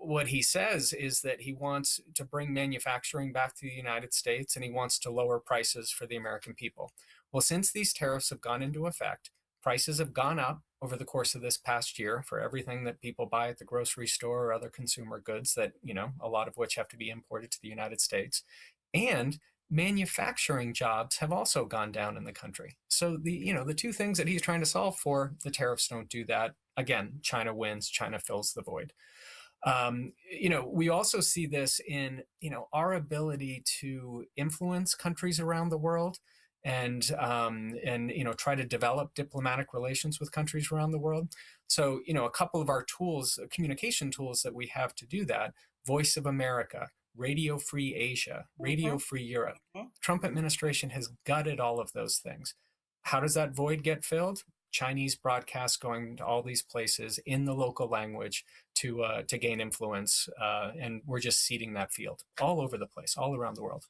what he says is that he wants to bring manufacturing back to the United States and he wants to lower prices for the American people. Well, since these tariffs have gone into effect, prices have gone up over the course of this past year for everything that people buy at the grocery store or other consumer goods that, a lot of which have to be imported to the United States. And manufacturing jobs have also gone down in the country. So the two things that he's trying to solve for, the tariffs don't do that. Again, China wins, China fills the void. We also see this in, our ability to influence countries around the world and try to develop diplomatic relations with countries around the world. So, a couple of our tools, communication tools that we have to do that, Voice of America, Radio Free Asia, Radio Free Europe. Trump administration has gutted all of those things. How does that void get filled? Chinese broadcasts going to all these places in the local language to gain influence, and we're just seeding that field all over the place, all around the world.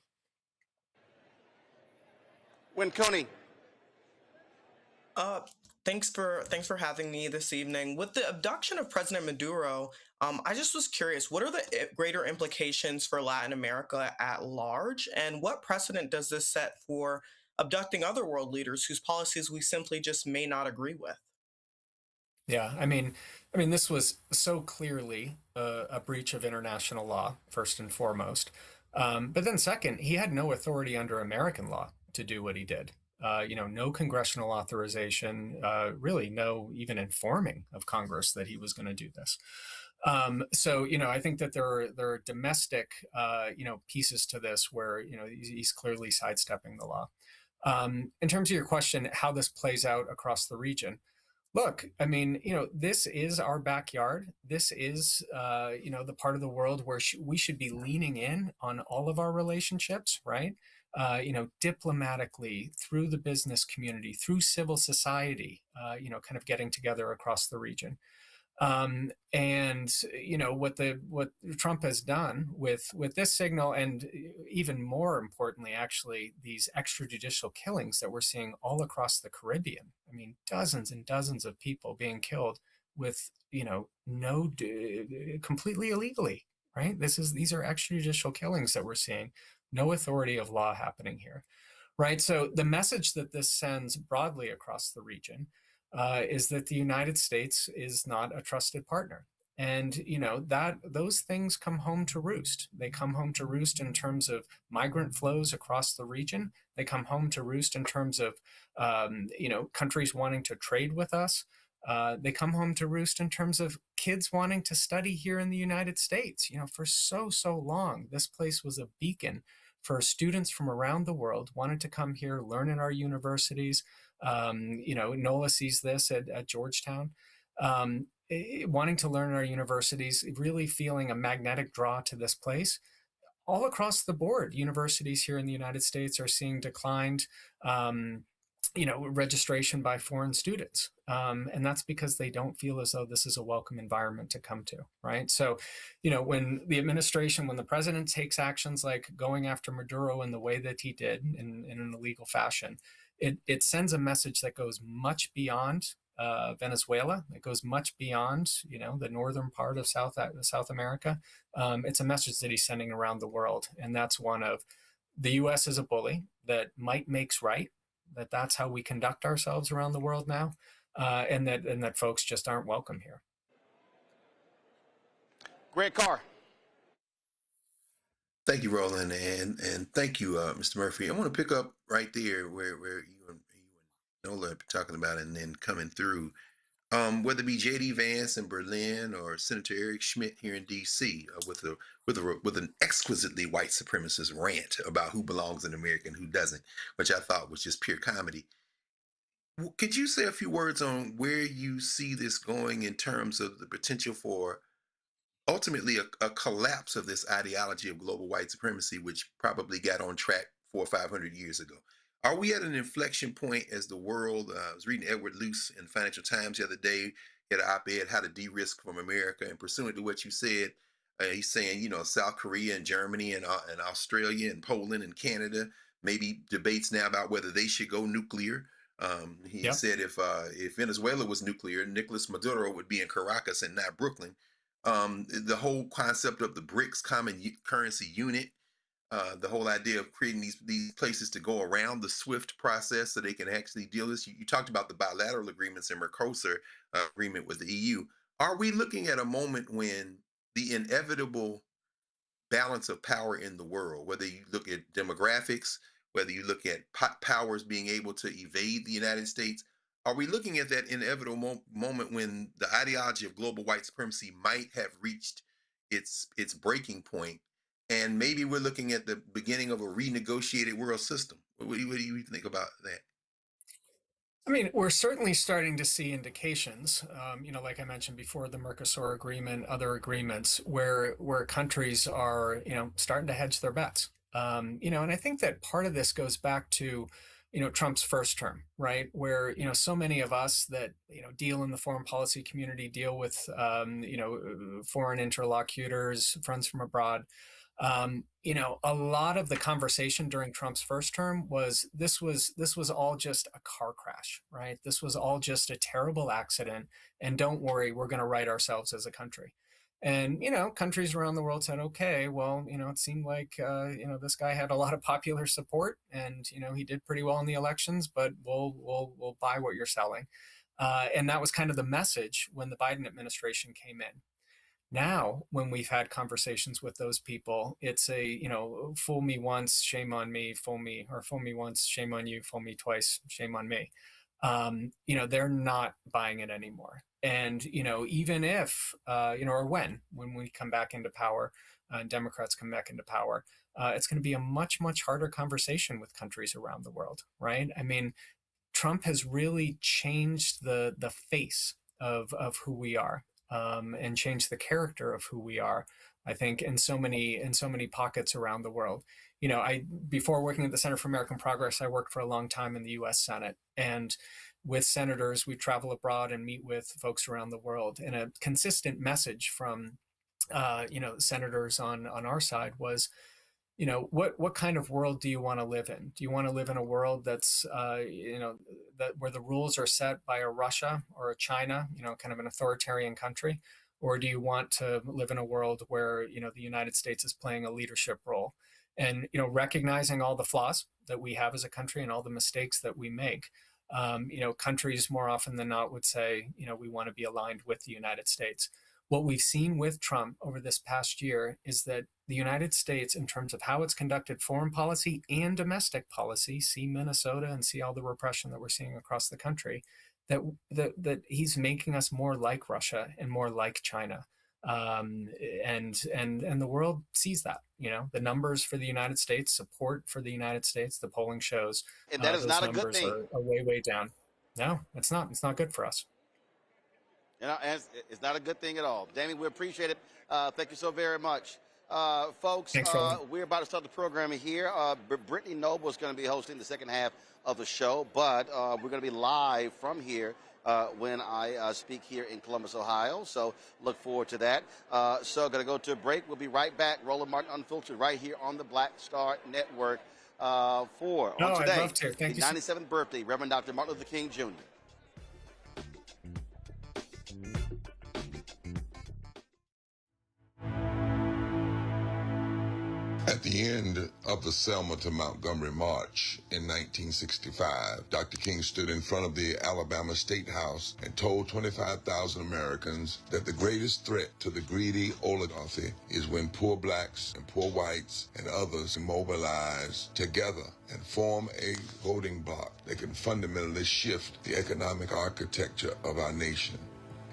Coney. Thanks for having me this evening. With the abduction of President Maduro, I just was curious, what are the greater implications for Latin America at large, and what precedent does this set for abducting other world leaders whose policies we simply just may not agree with? Yeah, I mean, this was so clearly a breach of international law, first and foremost. But then second, he had no authority under American law to do what he did. No congressional authorization, really no even informing of Congress that he was going to do this. So, I think that there are domestic, pieces to this where, he's clearly sidestepping the law. In terms of your question, how this plays out across the region, look, this is our backyard. This is, the part of the world where we should be leaning in on all of our relationships, right? Diplomatically, through the business community, through civil society, kind of getting together across the region. What Trump has done with this signal, and even more importantly, actually, these extrajudicial killings that we're seeing all across the Caribbean. Dozens and dozens of people being killed with, completely illegally, right? These are extrajudicial killings that we're seeing. No authority of law happening here, right? So the message that this sends broadly across the region is that the United States is not a trusted partner. And, that those things come home to roost. They come home to roost in terms of migrant flows across the region. They come home to roost in terms of, countries wanting to trade with us. They come home to roost in terms of kids wanting to study here in the United States. For so long, this place was a beacon for students from around the world wanting to come here, learn in our universities. NOLA sees this at Georgetown, wanting to learn in our universities, really feeling a magnetic draw to this place. all across the board, universities here in the United States are seeing declined, registration by foreign students. And that's because they don't feel as though this is a welcome environment to come to, right? So, when the president takes actions like going after Maduro in the way that he did in an illegal fashion, it sends a message that goes much beyond Venezuela. It goes much beyond, the northern part of South America. It's a message that he's sending around the world, and that's one of the U.S. is a bully, that might makes right, that's how we conduct ourselves around the world now, and that folks just aren't welcome here. Greg Carr. Thank you, Roland, and thank you, Mr. Murphy. I want to pick up right there where you and Nola are talking about, and then coming through. Whether it be J.D. Vance in Berlin or Senator Eric Schmidt here in D.C. With an exquisitely white supremacist rant about who belongs in America and who doesn't, which I thought was just pure comedy. Could you say a few words on where you see this going in terms of the potential for ultimately a collapse of this ideology of global white supremacy, which probably got on track 400 or 500 years ago? Are we at an inflection point as the world? I was reading Edward Luce in the Financial Times the other day. He had an op-ed, How to De-risk from America. And pursuant to what you said, he's saying, South Korea and Germany and Australia and Poland and Canada, maybe debates now about whether they should go nuclear. He said if Venezuela was nuclear, Nicolas Maduro would be in Caracas and not Brooklyn. The whole concept of the BRICS common currency unit, the whole idea of creating these places to go around the SWIFT process so they can actually deal with this. You talked about the bilateral agreements and Mercosur agreement with the EU. Are we looking at a moment when the inevitable balance of power in the world, whether you look at demographics, whether you look at powers being able to evade the United States, are we looking at that inevitable moment when the ideology of global white supremacy might have reached its breaking point? And maybe we're looking at the beginning of a renegotiated world system. What do you think about that? I mean, we're certainly starting to see indications, like I mentioned before, the Mercosur agreement, other agreements where countries are, starting to hedge their bets. And I think that part of this goes back to, Trump's first term, right? Where, so many of us that, deal in the foreign policy community, deal with, foreign interlocutors, friends from abroad. A lot of the conversation during Trump's first term was this was all just a car crash, right? This was all just a terrible accident. And don't worry, we're going to right ourselves as a country. And, countries around the world said, okay, well, it seemed like, this guy had a lot of popular support and, he did pretty well in the elections, but we'll buy what you're selling. And that was kind of the message when the Biden administration came in. Now, when we've had conversations with those people, it's a, fool me once, shame on me, fool me once, shame on you, fool me twice, shame on me. They're not buying it anymore. And, even if, or when we come back into power, Democrats come back into power, it's going to be a much, much harder conversation with countries around the world, right? I mean, Trump has really changed the face of who we are. And change the character of who we are, I think, in so many pockets around the world. Before working at the Center for American Progress, I worked for a long time in the U.S. Senate. And with senators, we travel abroad and meet with folks around the world. And a consistent message from, senators on our side was, what kind of world do you want to live in? Do you want to live in a world that's, that where the rules are set by a Russia or a China, kind of an authoritarian country? Or do you want to live in a world where, the United States is playing a leadership role and, recognizing all the flaws that we have as a country and all the mistakes that we make? Countries more often than not would say, we want to be aligned with the United States. What we've seen with Trump over this past year is that the United States, in terms of how it's conducted foreign policy and domestic policy, see Minnesota and see all the repression that we're seeing across the country, that he's making us more like Russia and more like China. And the world sees that, the numbers for the United States, support for the United States, the polling shows. And that is not a good thing. Are way, way down. No, it's not. It's not good for us. It's not a good thing at all. Damien, we appreciate it. Thank you so very much. Folks, Thanks, we're about to start the program here. Brittany Noble is going to be hosting the second half of the show, but we're going to be live from here when I speak here in Columbus, Ohio. So look forward to that. So going to go to a break. We'll be right back. Roland Martin Unfiltered right here on the Black Star Network on today, I'd love to. Thank the you 97th birthday, Reverend Dr. Martin Luther King Jr. At the end of the Selma to Montgomery March in 1965, Dr. King stood in front of the Alabama State House and told 25,000 Americans that the greatest threat to the greedy oligarchy is when poor blacks and poor whites and others mobilize together and form a voting bloc that can fundamentally shift the economic architecture of our nation.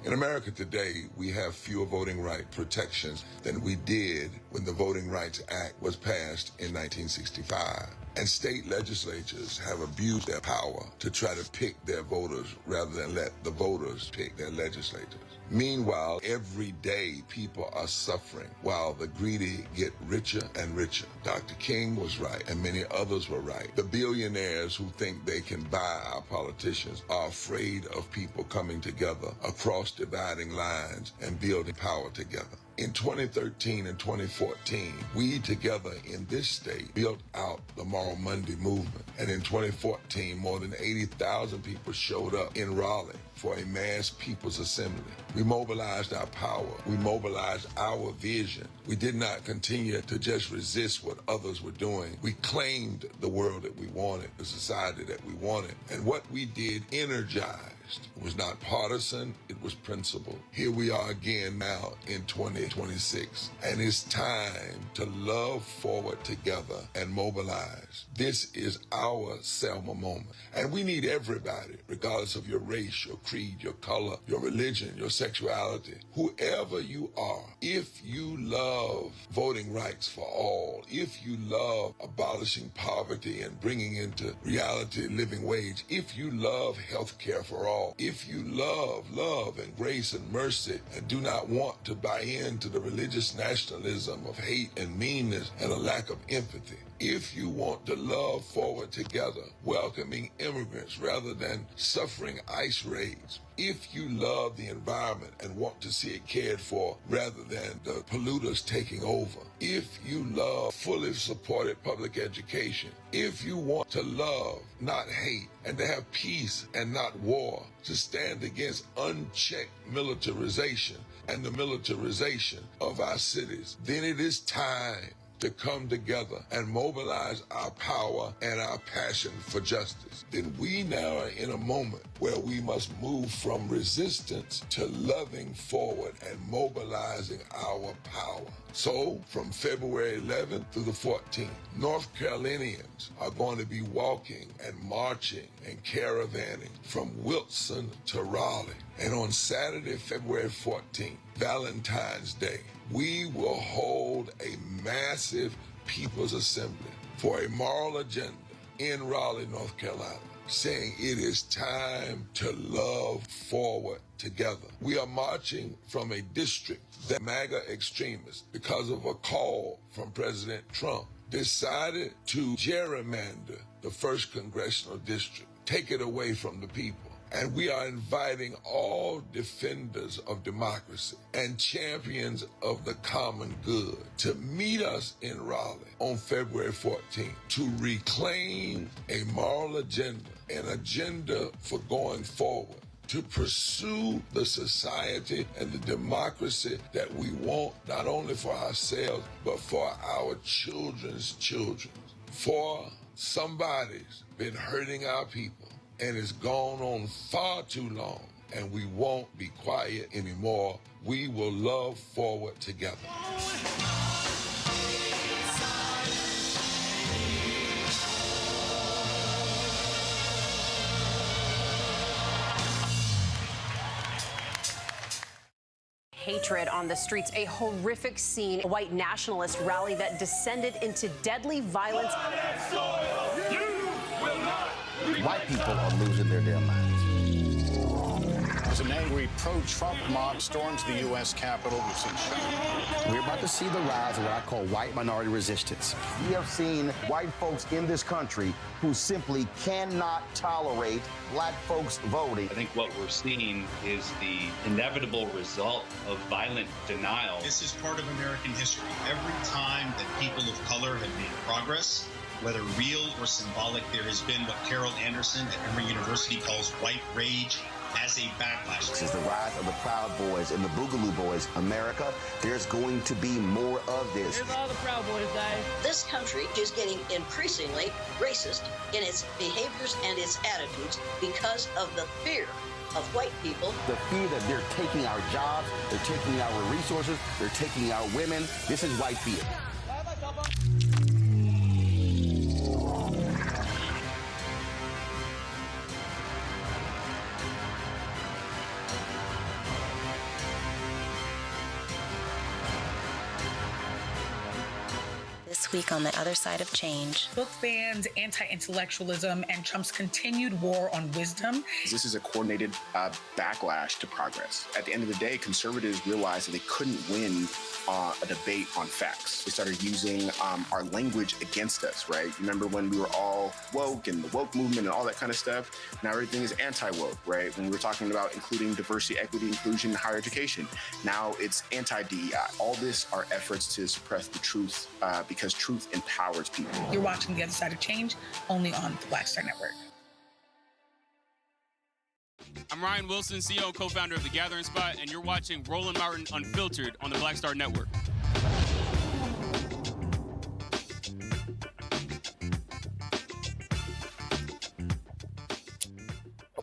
In America today, we have fewer voting right protections than we did when the Voting Rights Act was passed in 1965. And state legislatures have abused their power to try to pick their voters rather than let the voters pick their legislators. Meanwhile, every day people are suffering while the greedy get richer and richer. Dr. King was right, and many others were right. The billionaires who think they can buy our politicians are afraid of people coming together across dividing lines and building power together. In 2013 and 2014, we together in this state built out the Moral Monday movement. And in 2014, more than 80,000 people showed up in Raleigh for a mass people's assembly. We mobilized our power. We mobilized our vision. We did not continue to just resist what others were doing. We claimed the world that we wanted, the society that we wanted. And what we did energized. It was not partisan, it was principled. Here we are again now in 2026, and it's time to love forward together and mobilize. This is our Selma moment, and we need everybody, regardless of your race, your creed, your color, your religion, your sexuality, whoever you are. If you love voting rights for all, if you love abolishing poverty and bringing into reality living wage, if you love health care for all, if you love and grace and mercy and do not want to buy into the religious nationalism of hate and meanness and a lack of empathy, if you want to love forward together, welcoming immigrants rather than suffering ICE raids, if you love the environment and want to see it cared for rather than the polluters taking over, if you love fully supported public education, if you want to love, not hate, and to have peace and not war, to stand against unchecked militarization and the militarization of our cities, then it is time to come together and mobilize our power and our passion for justice. Then we now are in a moment where we must move from resistance to loving forward and mobilizing our power. So, from February 11th through the 14th, North Carolinians are going to be walking and marching and caravanning from Wilson to Raleigh. And on Saturday, February 14th, Valentine's Day, we will hold a massive People's Assembly for a moral agenda in Raleigh, North Carolina, saying it is time to love forward together. We are marching from a district that MAGA extremists, because of a call from President Trump, decided to gerrymander the 1st Congressional District, take it away from the people. And we are inviting all defenders of democracy and champions of the common good to meet us in Raleigh on February 14th to reclaim a moral agenda, an agenda for going forward, to pursue the society and the democracy that we want, not only for ourselves, but for our children's children. For somebody's been hurting our people, and it's gone on far too long, and we won't be quiet anymore. We will love forward together. Hatred on the streets, a horrific scene, a white nationalist rally that descended into deadly violence. You will not be White people are losing their damn minds. As an angry pro-Trump mob storms the U.S. Capitol, we've seen shootings. We're about to see the rise of what I call white minority resistance. We have seen white folks in this country who simply cannot tolerate black folks voting. I think what we're seeing is the inevitable result of violent denial. This is part of American history. Every time that people of color have made progress, whether real or symbolic, there has been what Carol Anderson at Emory University calls white rage as a backlash. This is the rise of the Proud Boys and the Boogaloo Boys. America, there's going to be more of this. Here's all the Proud Boys, guys. This country is getting increasingly racist in its behaviors and its attitudes because of the fear of white people. The fear that they're taking our jobs, they're taking our resources, they're taking our women. This is white fear. This week on the other side of change. Book bans, anti-intellectualism, and Trump's continued war on wisdom. This is a coordinated backlash to progress. At the end of the day, conservatives realized that they couldn't win a debate on facts. They started using our language against us, right? Remember when we were all woke and the woke movement and all that kind of stuff? Now everything is anti-woke, right? When we were talking about including diversity, equity, inclusion, higher education, now it's anti-DEI. All this are efforts to suppress the truth because truth empowers people. You're watching The Other Side of Change, only on the Black Star Network. I'm Ryan Wilson, CEO and co-founder of The Gathering Spot, and you're watching Roland Martin Unfiltered on the Black Star Network.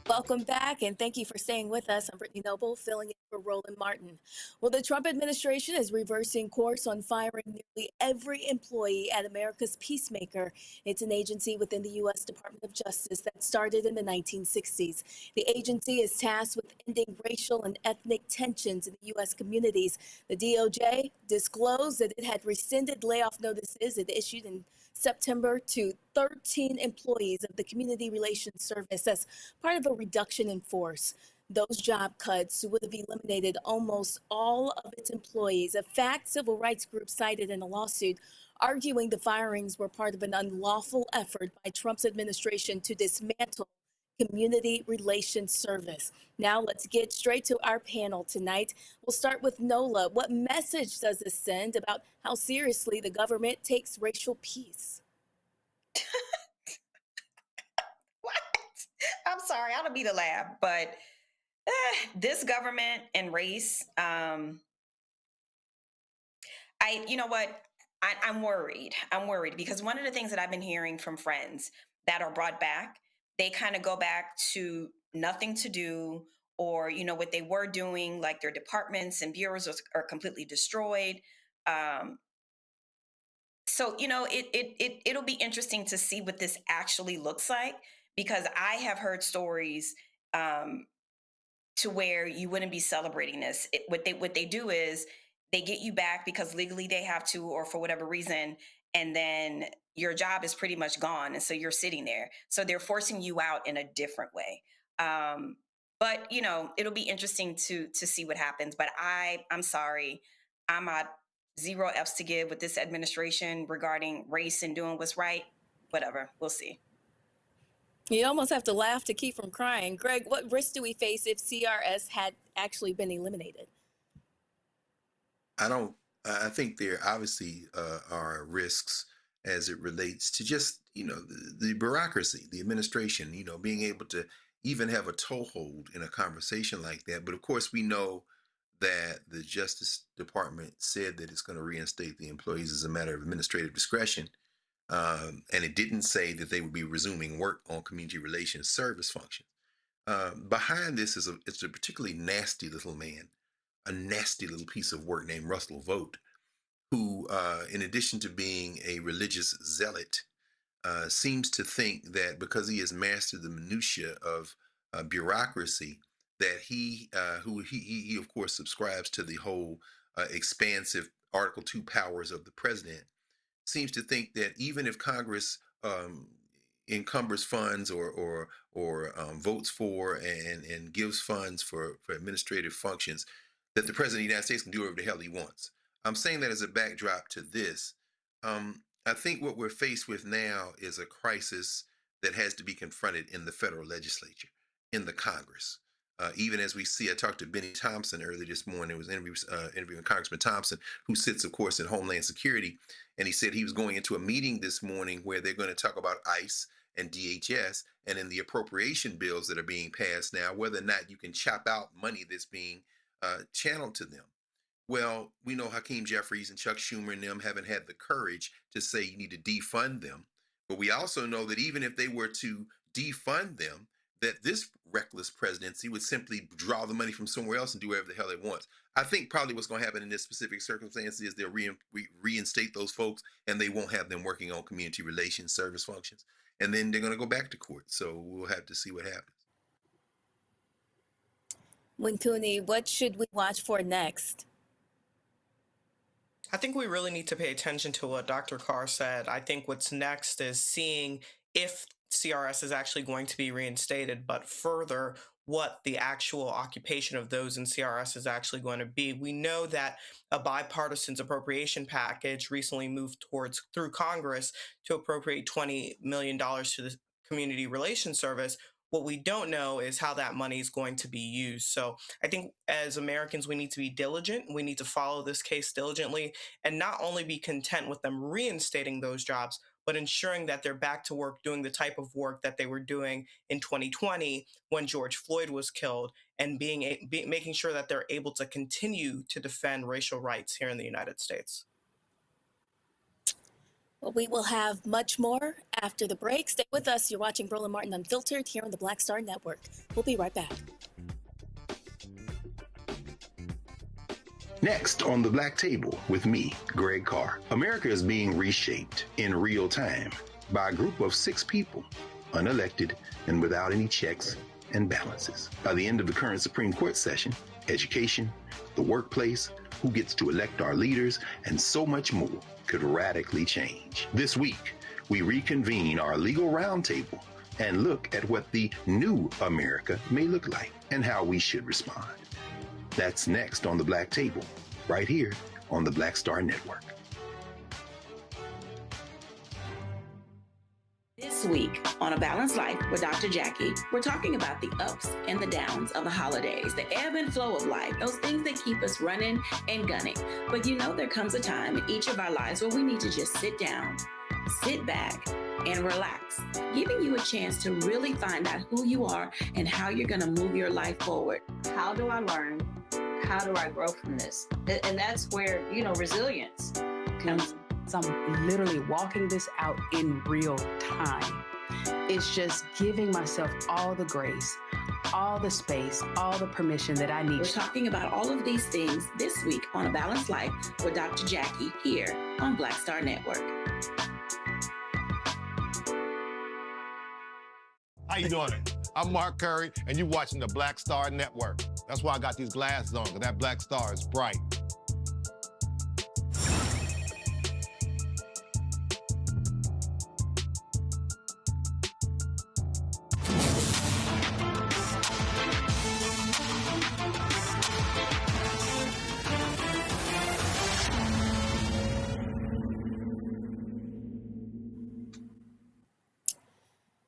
Welcome back, and thank you for staying with us. I'm Brittany Noble, filling in for Roland Martin. Well, the Trump administration is reversing course on firing nearly every employee at America's Peacemaker. It's an agency within the U.S. Department of Justice that started in the 1960s. The agency is tasked with ending racial and ethnic tensions in the U.S. communities. The DOJ disclosed that it had rescinded layoff notices it issued in September to 13 employees of the Community Relations Service as part of a reduction in force. Those job cuts would have eliminated almost all of its employees, a fact civil rights groups cited in a lawsuit, arguing the firings were part of an unlawful effort by Trump's administration to dismantle Community Relations Service. Now let's get straight to our panel tonight. We'll start with Nola. What message does this send about how seriously the government takes racial peace? What? I'm sorry, I don't mean to laugh, but this government and race, you know what? I'm worried. I'm worried because one of the things that I've been hearing from friends that are brought back, they kind of go back to nothing to do, or, you know, what they were doing, like their departments and bureaus are completely destroyed. So, you know, it'll be interesting to see what this actually looks like, because I have heard stories to where you wouldn't be celebrating this. What they do is they get you back because legally they have to, or for whatever reason, and then your job is pretty much gone. And so you're sitting there. So they're forcing you out in a different way. But, you know, it'll be interesting to see what happens. But I'm sorry, I'm at 0 F's to give with this administration regarding race and doing what's right. Whatever, we'll see. You almost have to laugh to keep from crying. Greg, what risks do we face if CRS had actually been eliminated? I think there obviously are risks as it relates to just, you know, the bureaucracy, the administration, you know, being able to even have a toehold in a conversation like that. But of course, we know that the Justice Department said that it's going to reinstate the employees as a matter of administrative discretion. And it didn't say that they would be resuming work on community relations service functions. Behind this is it's a particularly nasty little man, a nasty little piece of work named Russell Vogt, who, in addition to being a religious zealot, seems to think that because he has mastered the minutiae of bureaucracy, that he of course subscribes to the whole expansive Article 2 powers of the president, seems to think that even if Congress encumbers funds or votes for and gives funds for administrative functions, that the President of the United States can do whatever the hell he wants. I'm saying that as a backdrop to this. I think what we're faced with now is a crisis that has to be confronted in the federal legislature, in the Congress. Even as we see, I talked to Benny Thompson earlier this morning. It was interviewing Congressman Thompson, who sits, of course, in Homeland Security. And he said he was going into a meeting this morning where they're going to talk about ICE and DHS and in the appropriation bills that are being passed now, whether or not you can chop out money that's being channeled to them. Well, we know Hakeem Jeffries and Chuck Schumer and them haven't had the courage to say you need to defund them. But we also know that even if they were to defund them, that this reckless presidency would simply draw the money from somewhere else and do whatever the hell it wants. I think probably what's going to happen in this specific circumstance is they'll reinstate those folks, and they won't have them working on community relations service functions. And then they're going to go back to court. So we'll have to see what happens. Winkuni, what should we watch for next? I think we really need to pay attention to what Dr. Carr said. I think what's next is seeing if CRS is actually going to be reinstated, but further, what the actual occupation of those in CRS is actually going to be. We know that a bipartisan appropriation package recently moved through Congress to appropriate $20 million to the Community Relations Service. What we don't know is how that money is going to be used. So I think as Americans, we need to be diligent. We need to follow this case diligently and not only be content with them reinstating those jobs, but ensuring that they're back to work doing the type of work that they were doing in 2020 when George Floyd was killed, and making sure that they're able to continue to defend racial rights here in the United States. Well, we will have much more after the break. Stay with us. You're watching Roland Martin Unfiltered here on the Black Star Network. We'll be right back. Next on the Black Table with me, Greg Carr. America is being reshaped in real time by a group of 6 people, unelected and without any checks and balances. By the end of the current Supreme Court session, education, the workplace, who gets to elect our leaders, and so much more could radically change. This week, we reconvene our legal roundtable and look at what the new America may look like and how we should respond. That's next on the Black Table, right here on the Black Star Network. This week on A Balanced Life with Dr. Jackie, we're talking about the ups and the downs of the holidays, the ebb and flow of life, those things that keep us running and gunning. But you know, there comes a time in each of our lives where we need to just sit down, sit back, and relax, giving you a chance to really find out who you are and how you're going to move your life forward. How do I learn? How do I grow from this? And that's where, resilience comes. So I'm literally walking this out in real time. It's just giving myself all the grace, all the space, all the permission that I need. We're talking about all of these things this week on A Balanced Life with Dr. Jackie here on Black Star Network. How you doing? I'm Mark Curry, and you're watching the Black Star Network. That's why I got these glasses on, because that black star is bright.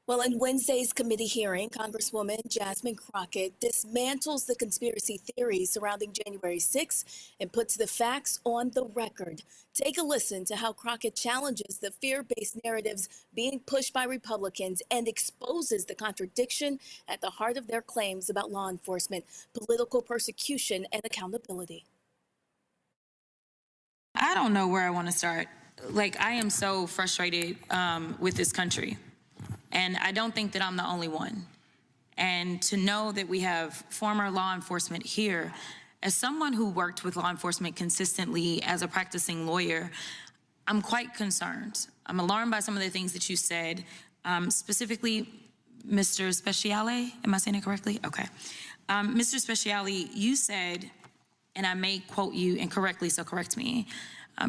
Well, in Wednesday's committee hearing, Congresswoman Jasmine Crockett dismantles the conspiracy theories surrounding January 6th and puts the facts on the record. Take a listen to how Crockett challenges the fear-based narratives being pushed by Republicans and exposes the contradiction at the heart of their claims about law enforcement, political persecution, and accountability. I don't know where I want to start. I am so frustrated with this country. And I don't think that I'm the only one. And to know that we have former law enforcement here, as someone who worked with law enforcement consistently as a practicing lawyer, I'm quite concerned. I'm alarmed by some of the things that you said, specifically, Mr. Speciale, am I saying it correctly? Okay. Mr. Speciale, you said, and I may quote you incorrectly, so correct me,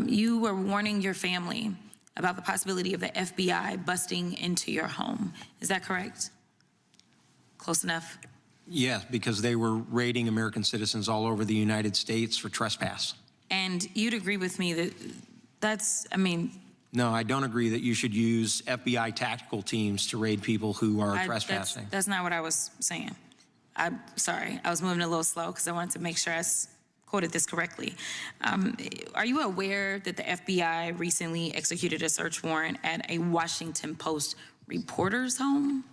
you were warning your family about the possibility of the FBI busting into your home. Is that correct? Close enough? Yes, because they were raiding American citizens all over the United States for trespass. And you'd agree with me that that's, I mean... No, I don't agree that you should use FBI tactical teams to raid people who are trespassing. That's not what I was saying. I'm sorry, I was moving a little slow because I wanted to make sure I quoted this correctly. Are you aware that the FBI recently executed a search warrant at a Washington Post reporter's home?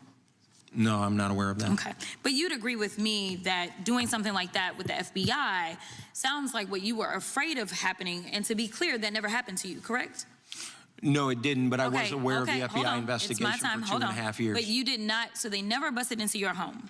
No, I'm not aware of that. Okay, but you'd agree with me that doing something like that with the FBI sounds like what you were afraid of happening, and to be clear, that never happened to you, correct? No, it didn't, but I was aware of the FBI investigation it's my time. for 2.5 years. But you did not, so they never busted into your home.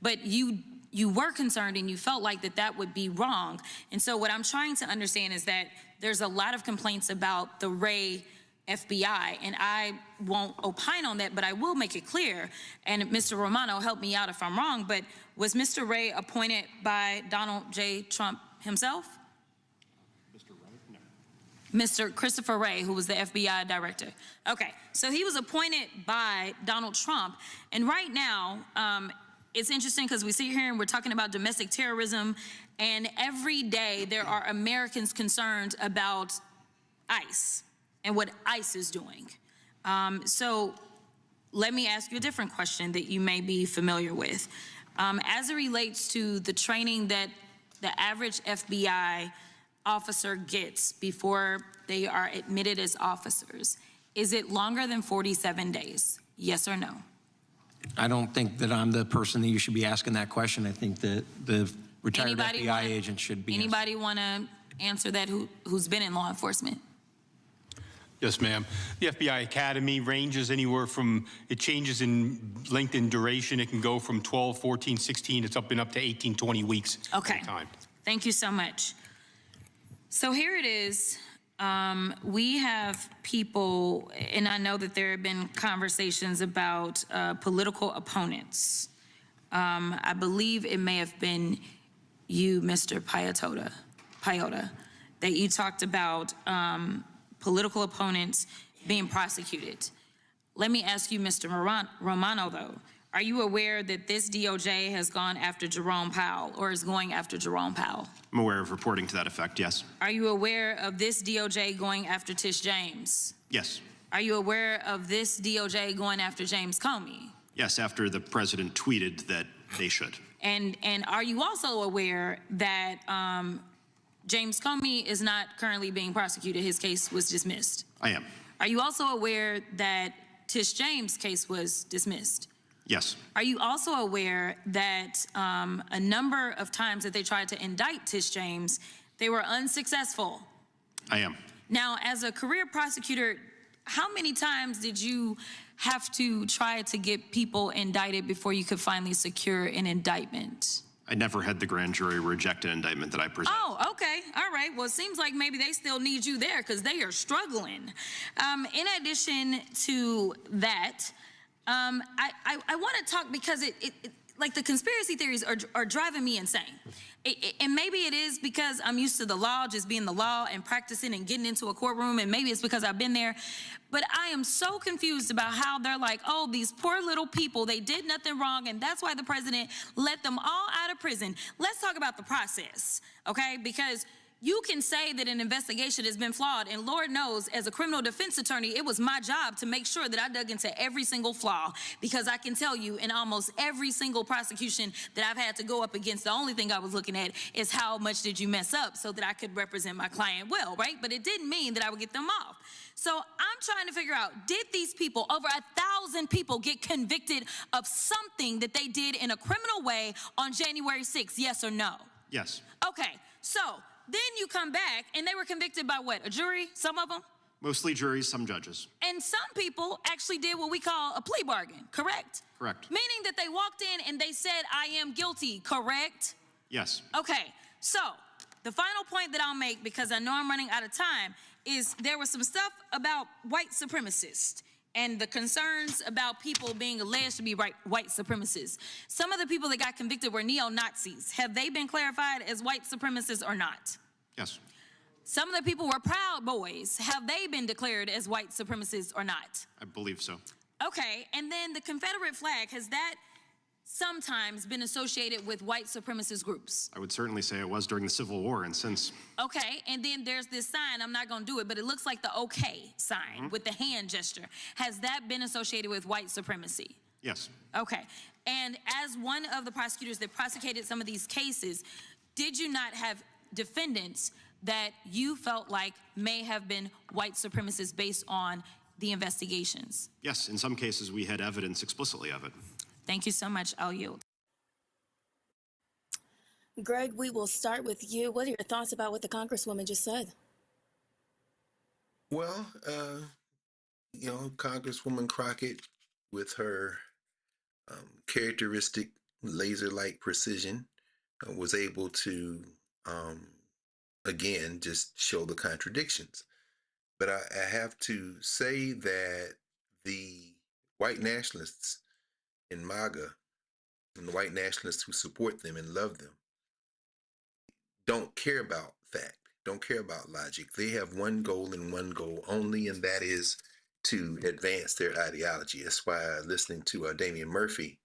But you were concerned and you felt like that would be wrong. And so what I'm trying to understand is that there's a lot of complaints about the Ray FBI, and I won't opine on that, but I will make it clear, and Mr. Romano, help me out if I'm wrong, but was Mr. Ray appointed by Donald J. Trump himself? Mr. Christopher Wray, who was the FBI director. Okay, so he was appointed by Donald Trump, and right now, it's interesting because we sit here and we're talking about domestic terrorism, and every day there are Americans concerned about ICE and what ICE is doing. So let me ask you a different question that you may be familiar with. As it relates to the training that the average FBI officer gets before they are admitted as officers, is it longer than 47 days? Yes or no? I don't think that I'm the person that you should be asking that question. I think that the retired Anybody FBI agent should be. Anybody want to answer that who's been in law enforcement? Yes, ma'am. The FBI Academy ranges anywhere from, it changes in length and duration. It can go from 12, 14, 16, it's up to 18, 20 weeks Okay. at a time. Thank you so much. So here it is. We have people, and I know that there have been conversations about political opponents. I believe it may have been you, Mr. Paiota, that you talked about political opponents being prosecuted. Let me ask you, Mr. Romano, though. Are you aware that this DOJ has gone after Jerome Powell, or is going after Jerome Powell? I'm aware of reporting to that effect, yes. Are you aware of this DOJ going after Tish James? Yes. Are you aware of this DOJ going after James Comey? Yes, after the president tweeted that they should. And are you also aware that James Comey is not currently being prosecuted? His case was dismissed. I am. Are you also aware that Tish James' case was dismissed? Yes. Are you also aware that a number of times that they tried to indict Tish James, they were unsuccessful? I am. Now, as a career prosecutor, how many times did you have to try to get people indicted before you could finally secure an indictment? I never had the grand jury reject an indictment that I presented. Oh, okay. All right. Well, it seems like maybe they still need you there because they are struggling. In addition to that, I want to talk because like the conspiracy theories are driving me insane. And maybe it is because I'm used to the law, just being the law and practicing and getting into a courtroom, and maybe it's because I've been there. But I am so confused about how they're like, oh, these poor little people, they did nothing wrong, and that's why the president let them all out of prison. Let's talk about the process, okay? Because you can say that an investigation has been flawed, and Lord knows, as a criminal defense attorney, it was my job to make sure that I dug into every single flaw, because I can tell you in almost every single prosecution that I've had to go up against, the only thing I was looking at is how much did you mess up so that I could represent my client well, right? But it didn't mean that I would get them off. So I'm trying to figure out, did these people, over 1,000 people, get convicted of something that they did in a criminal way on January 6th, yes or no? Yes. Okay, so then you come back, and they were convicted by what, a jury, some of them? Mostly juries, some judges. And some people actually did what we call a plea bargain, correct? Correct. Meaning that they walked in and they said, I am guilty, correct? Yes. Okay, so the final point that I'll make, because I know I'm running out of time, is there was some stuff about white supremacists and the concerns about people being alleged to be white supremacists. Some of the people that got convicted were neo-Nazis. Have they been clarified as white supremacists or not? Yes. Some of the people were Proud Boys. Have they been declared as white supremacists or not? I believe so. Okay, and then the Confederate flag, has that sometimes been associated with white supremacist groups? I would certainly say it was during the Civil War and since. Okay, and then there's this sign, I'm not gonna do it, but it looks like the OK sign with the hand gesture. Has that been associated with white supremacy? Yes. Okay, and as one of the prosecutors that prosecuted some of these cases, did you not have defendants that you felt like may have been white supremacists based on the investigations? Yes, in some cases we had evidence explicitly of it. Thank you so much. I'll yield. Greg, we will start with you. What are your thoughts about what the Congresswoman just said? Well, Congresswoman Crockett, with her characteristic laser-like precision, was able to, again, just show the contradictions. But I have to say that the white nationalists in MAGA and the white nationalists who support them and love them don't care about fact, don't care about logic. They have one goal and one goal only, and that is to advance their ideology. That's why listening to Damian Murphy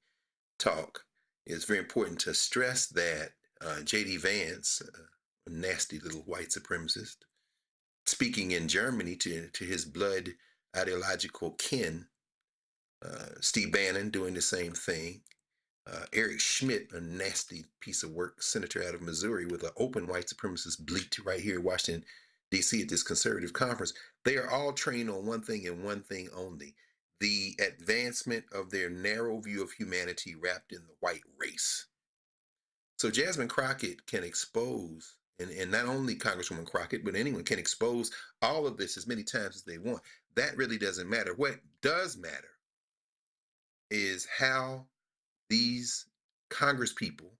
talk is very important to stress that J.D. Vance, a nasty little white supremacist, speaking in Germany to his blood ideological kin, Steve Bannon doing the same thing, Eric Schmidt, a nasty piece of work, senator out of Missouri with an open white supremacist bleat right here in Washington, D.C. at this conservative conference. They are all trained on one thing and one thing only: the advancement of their narrow view of humanity wrapped in the white race. So Jasmine Crockett can expose, and not only Congresswoman Crockett, but anyone can expose all of this as many times as they want. That really doesn't matter. What does matter is how these congresspeople,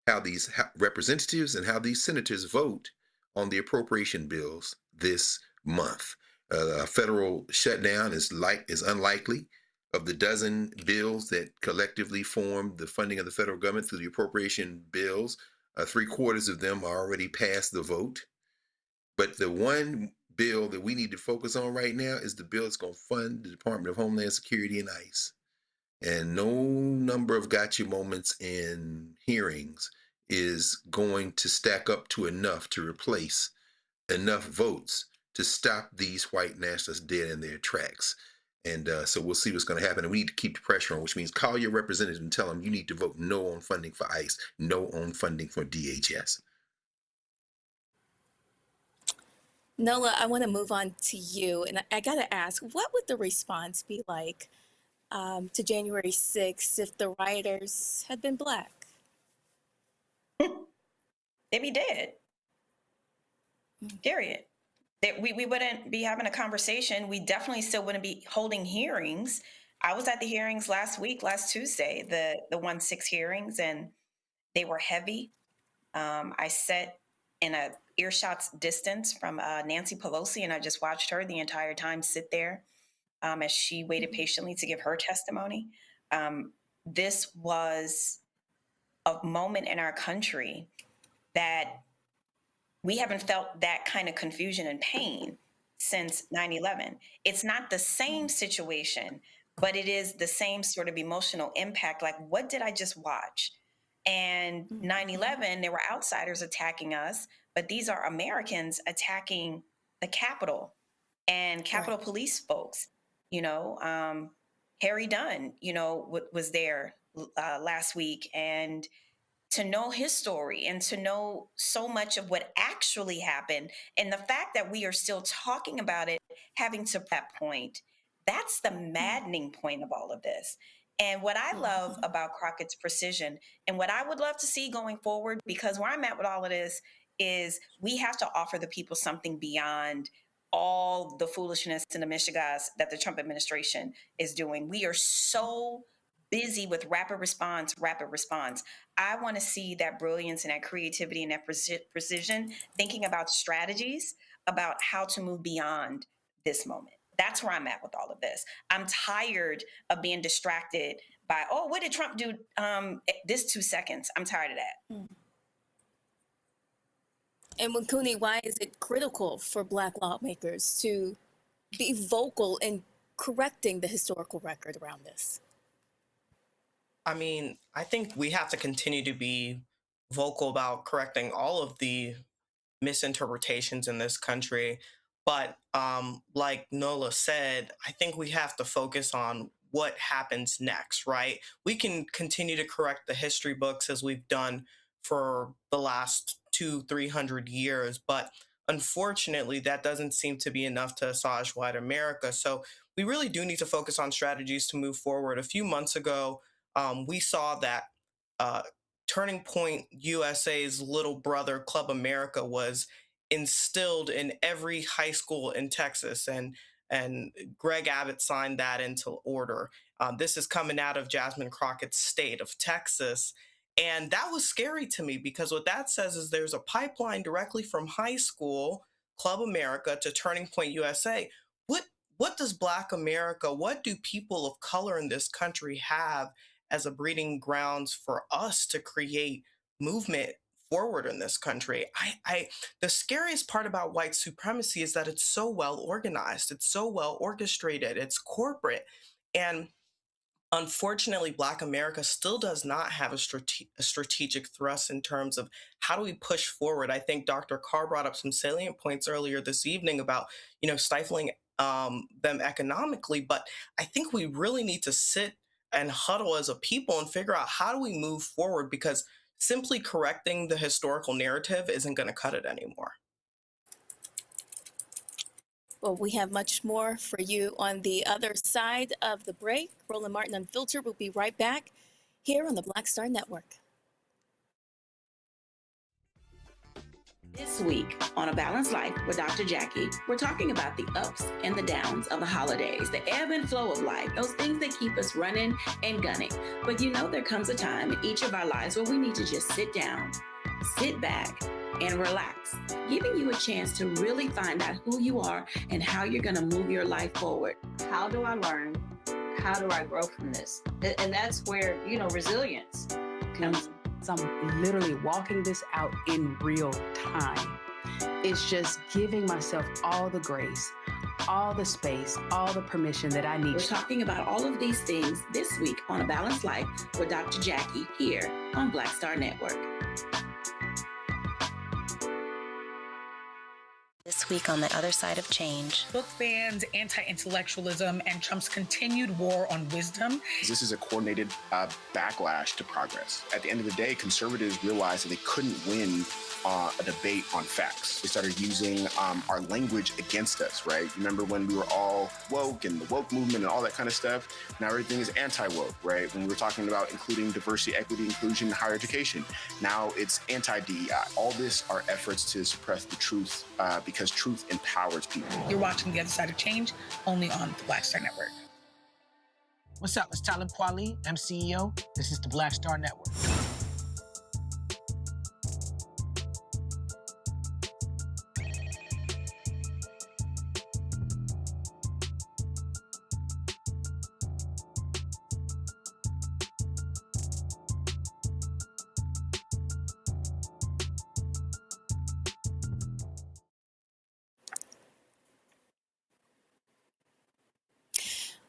how these representatives and how these senators vote on the appropriation bills this month. A federal shutdown is unlikely. Of the dozen bills that collectively form the funding of the federal government through the appropriation bills, 3/4 of them are already past the vote. But the one bill that we need to focus on right now is the bill that's going to fund the Department of Homeland Security and ICE. And no number of gotcha moments in hearings is going to stack up to enough to replace enough votes to stop these white nationalists dead in their tracks. And so we'll see what's going to happen. And we need to keep the pressure on, which means call your representative and tell them you need to vote no on funding for ICE, no on funding for DHS. Nola, I want to move on to you. And I got to ask, what would the response be like to January 6th if the rioters had been Black? They'd be dead. Period. We wouldn't be having a conversation. We definitely still wouldn't be holding hearings. I was at the hearings last Tuesday, the 1-6 hearings, and they were heavy. I sat in a earshot's distance from Nancy Pelosi, and I just watched her the entire time sit there as she waited patiently to give her testimony. This was a moment in our country that we haven't felt that kind of confusion and pain since 9/11. It's not the same situation, but it is the same sort of emotional impact. Like, what did I just watch? And 9/11, there were outsiders attacking us, but these are Americans attacking the Capitol and Capitol Police folks. Harry Dunn, was there last week, and to know his story and to know so much of what actually happened, and the fact that we are still talking about it, having to that point, that's the maddening point of all of this. And what I love about Crockett's precision, and what I would love to see going forward, because where I'm at with all of this is we have to offer the people something beyond all the foolishness and the mishigas that the Trump administration is doing. We are so busy with rapid response. I want to see that brilliance and that creativity and that precision, thinking about strategies, about how to move beyond this moment. That's where I'm at with all of this. I'm tired of being distracted by, oh, what did Trump do this 2 seconds? I'm tired of that. And Wakuni, why is it critical for Black lawmakers to be vocal in correcting the historical record around this? I mean, I think we have to continue to be vocal about correcting all of the misinterpretations in this country. But like Nola said, I think we have to focus on what happens next, right? We can continue to correct the history books as we've done for the last 200-300 years, but unfortunately, that doesn't seem to be enough to assuage white America. So we really do need to focus on strategies to move forward. A few months ago, we saw that uh, Turning Point USA's little brother, Club America, was instilled in every high school in Texas, and Greg Abbott signed that into order. This is coming out of Jasmine Crockett's state of Texas. And that was scary to me because what that says is there's a pipeline directly from high school, Club America, to Turning Point USA. What does Black America, what do people of color in this country have as a breeding grounds for us to create movement forward in this country? The scariest part about white supremacy is that it's so well organized, it's so well orchestrated, it's corporate. And unfortunately, Black America still does not have a strategic thrust in terms of how do we push forward. I think Dr. Carr brought up some salient points earlier this evening about, stifling them economically, but I think we really need to sit and huddle as a people and figure out how do we move forward, because simply correcting the historical narrative isn't going to cut it anymore. Well, we have much more for you on the other side of the break. Roland Martin Unfiltered will be right back here on the Black Star Network. This week on A Balanced Life with Dr. Jackie, we're talking about the ups and the downs of the holidays, the ebb and flow of life, those things that keep us running and gunning. But there comes a time in each of our lives where we need to just sit down, sit back, and relax, giving you a chance to really find out who you are and how you're going to move your life forward. How do I learn? How do I grow from this? And that's where, resilience comes. I'm literally walking this out in real time. It's just giving myself all the grace, all the space, all the permission that I need. We're talking about all of these things this week on A Balanced Life with Dr. Jackie here on Black Star Network. This week on the other side of change. Book bans, anti-intellectualism, and Trump's continued war on wisdom. This is a coordinated backlash to progress. At the end of the day, conservatives realized that they couldn't win a debate on facts. They started using our language against us, right? Remember when we were all woke and the woke movement and all that kind of stuff? Now everything is anti-woke, right? When we were talking about including diversity, equity, inclusion, and higher education, now it's anti-DEI. All this are efforts to suppress the truth because truth empowers people. You're watching The Other Side of Change only on the Black Star Network. What's up? It's Talib Kweli. I'm CEO. This is the Black Star Network.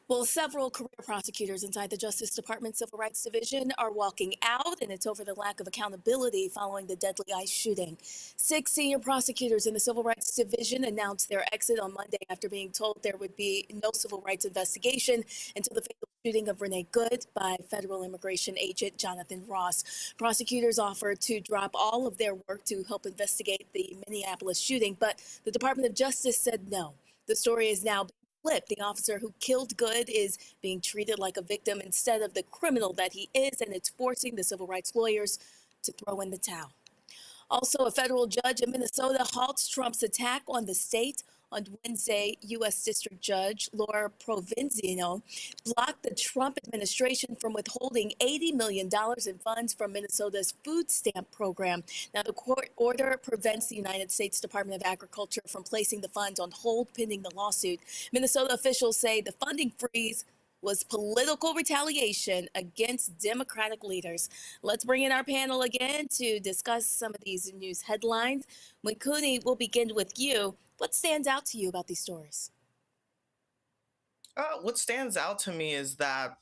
Well, several career prosecutors inside the Justice Department Civil Rights Division are walking out, and it's over the lack of accountability following the deadly ICE shooting. 6 senior prosecutors in the Civil Rights Division announced their exit on Monday after being told there would be no civil rights investigation until the fatal shooting of Renee Good by federal immigration agent Jonathan Ross. Prosecutors offered to drop all of their work to help investigate the Minneapolis shooting, but the Department of Justice said no. The story is now flipped. The officer who killed Good is being treated like a victim instead of the criminal that he is, and it's forcing the civil rights lawyers to throw in the towel. Also, a federal judge in Minnesota halts Trump's attack on the state. On Wednesday, U.S. District Judge Laura Provenzino blocked the Trump administration from withholding $80 million in funds from Minnesota's food stamp program. Now, the court order prevents the United States Department of Agriculture from placing the funds on hold pending the lawsuit. Minnesota officials say the funding freeze will was political retaliation against Democratic leaders. Let's bring in our panel again to discuss some of these news headlines. Winkuni, we'll begin with you. What stands out to you about these stories? What stands out to me is that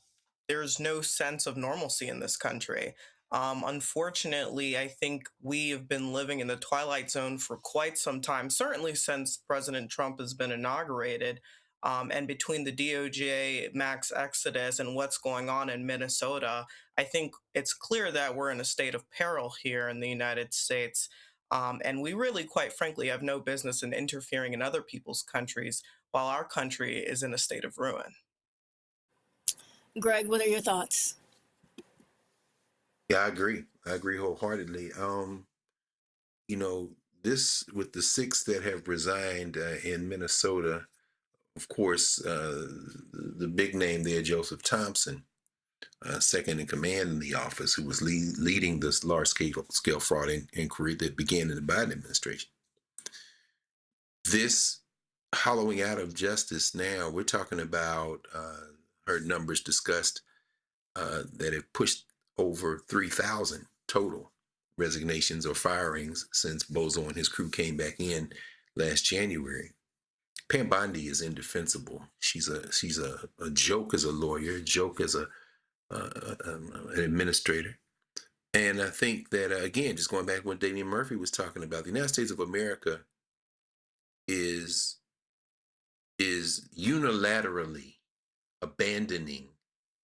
there's no sense of normalcy in this country. Unfortunately, I think we have been living in the twilight zone for quite some time, certainly since President Trump has been inaugurated. And between the DOJ max exodus and what's going on in Minnesota, I think it's clear that we're in a state of peril here in the United States. And we really, quite frankly, have no business in interfering in other people's countries while our country is in a state of ruin. Greg, what are your thoughts? Yeah, I agree. I agree wholeheartedly. You know, this with the six that have resigned in Minnesota, of course, the big name there, Joseph Thompson, second in command in the office, who was leading this large-scale fraud inquiry that began in the Biden administration. This hollowing out of justice now, we're talking about, heard numbers discussed that have pushed over 3,000 total resignations or firings since Bozo and his crew came back in last January. Pam Bondi is indefensible. She's a joke as a lawyer, a joke as an administrator. And I think that, again, just going back to what Damian Murphy was talking about, the United States of America is unilaterally abandoning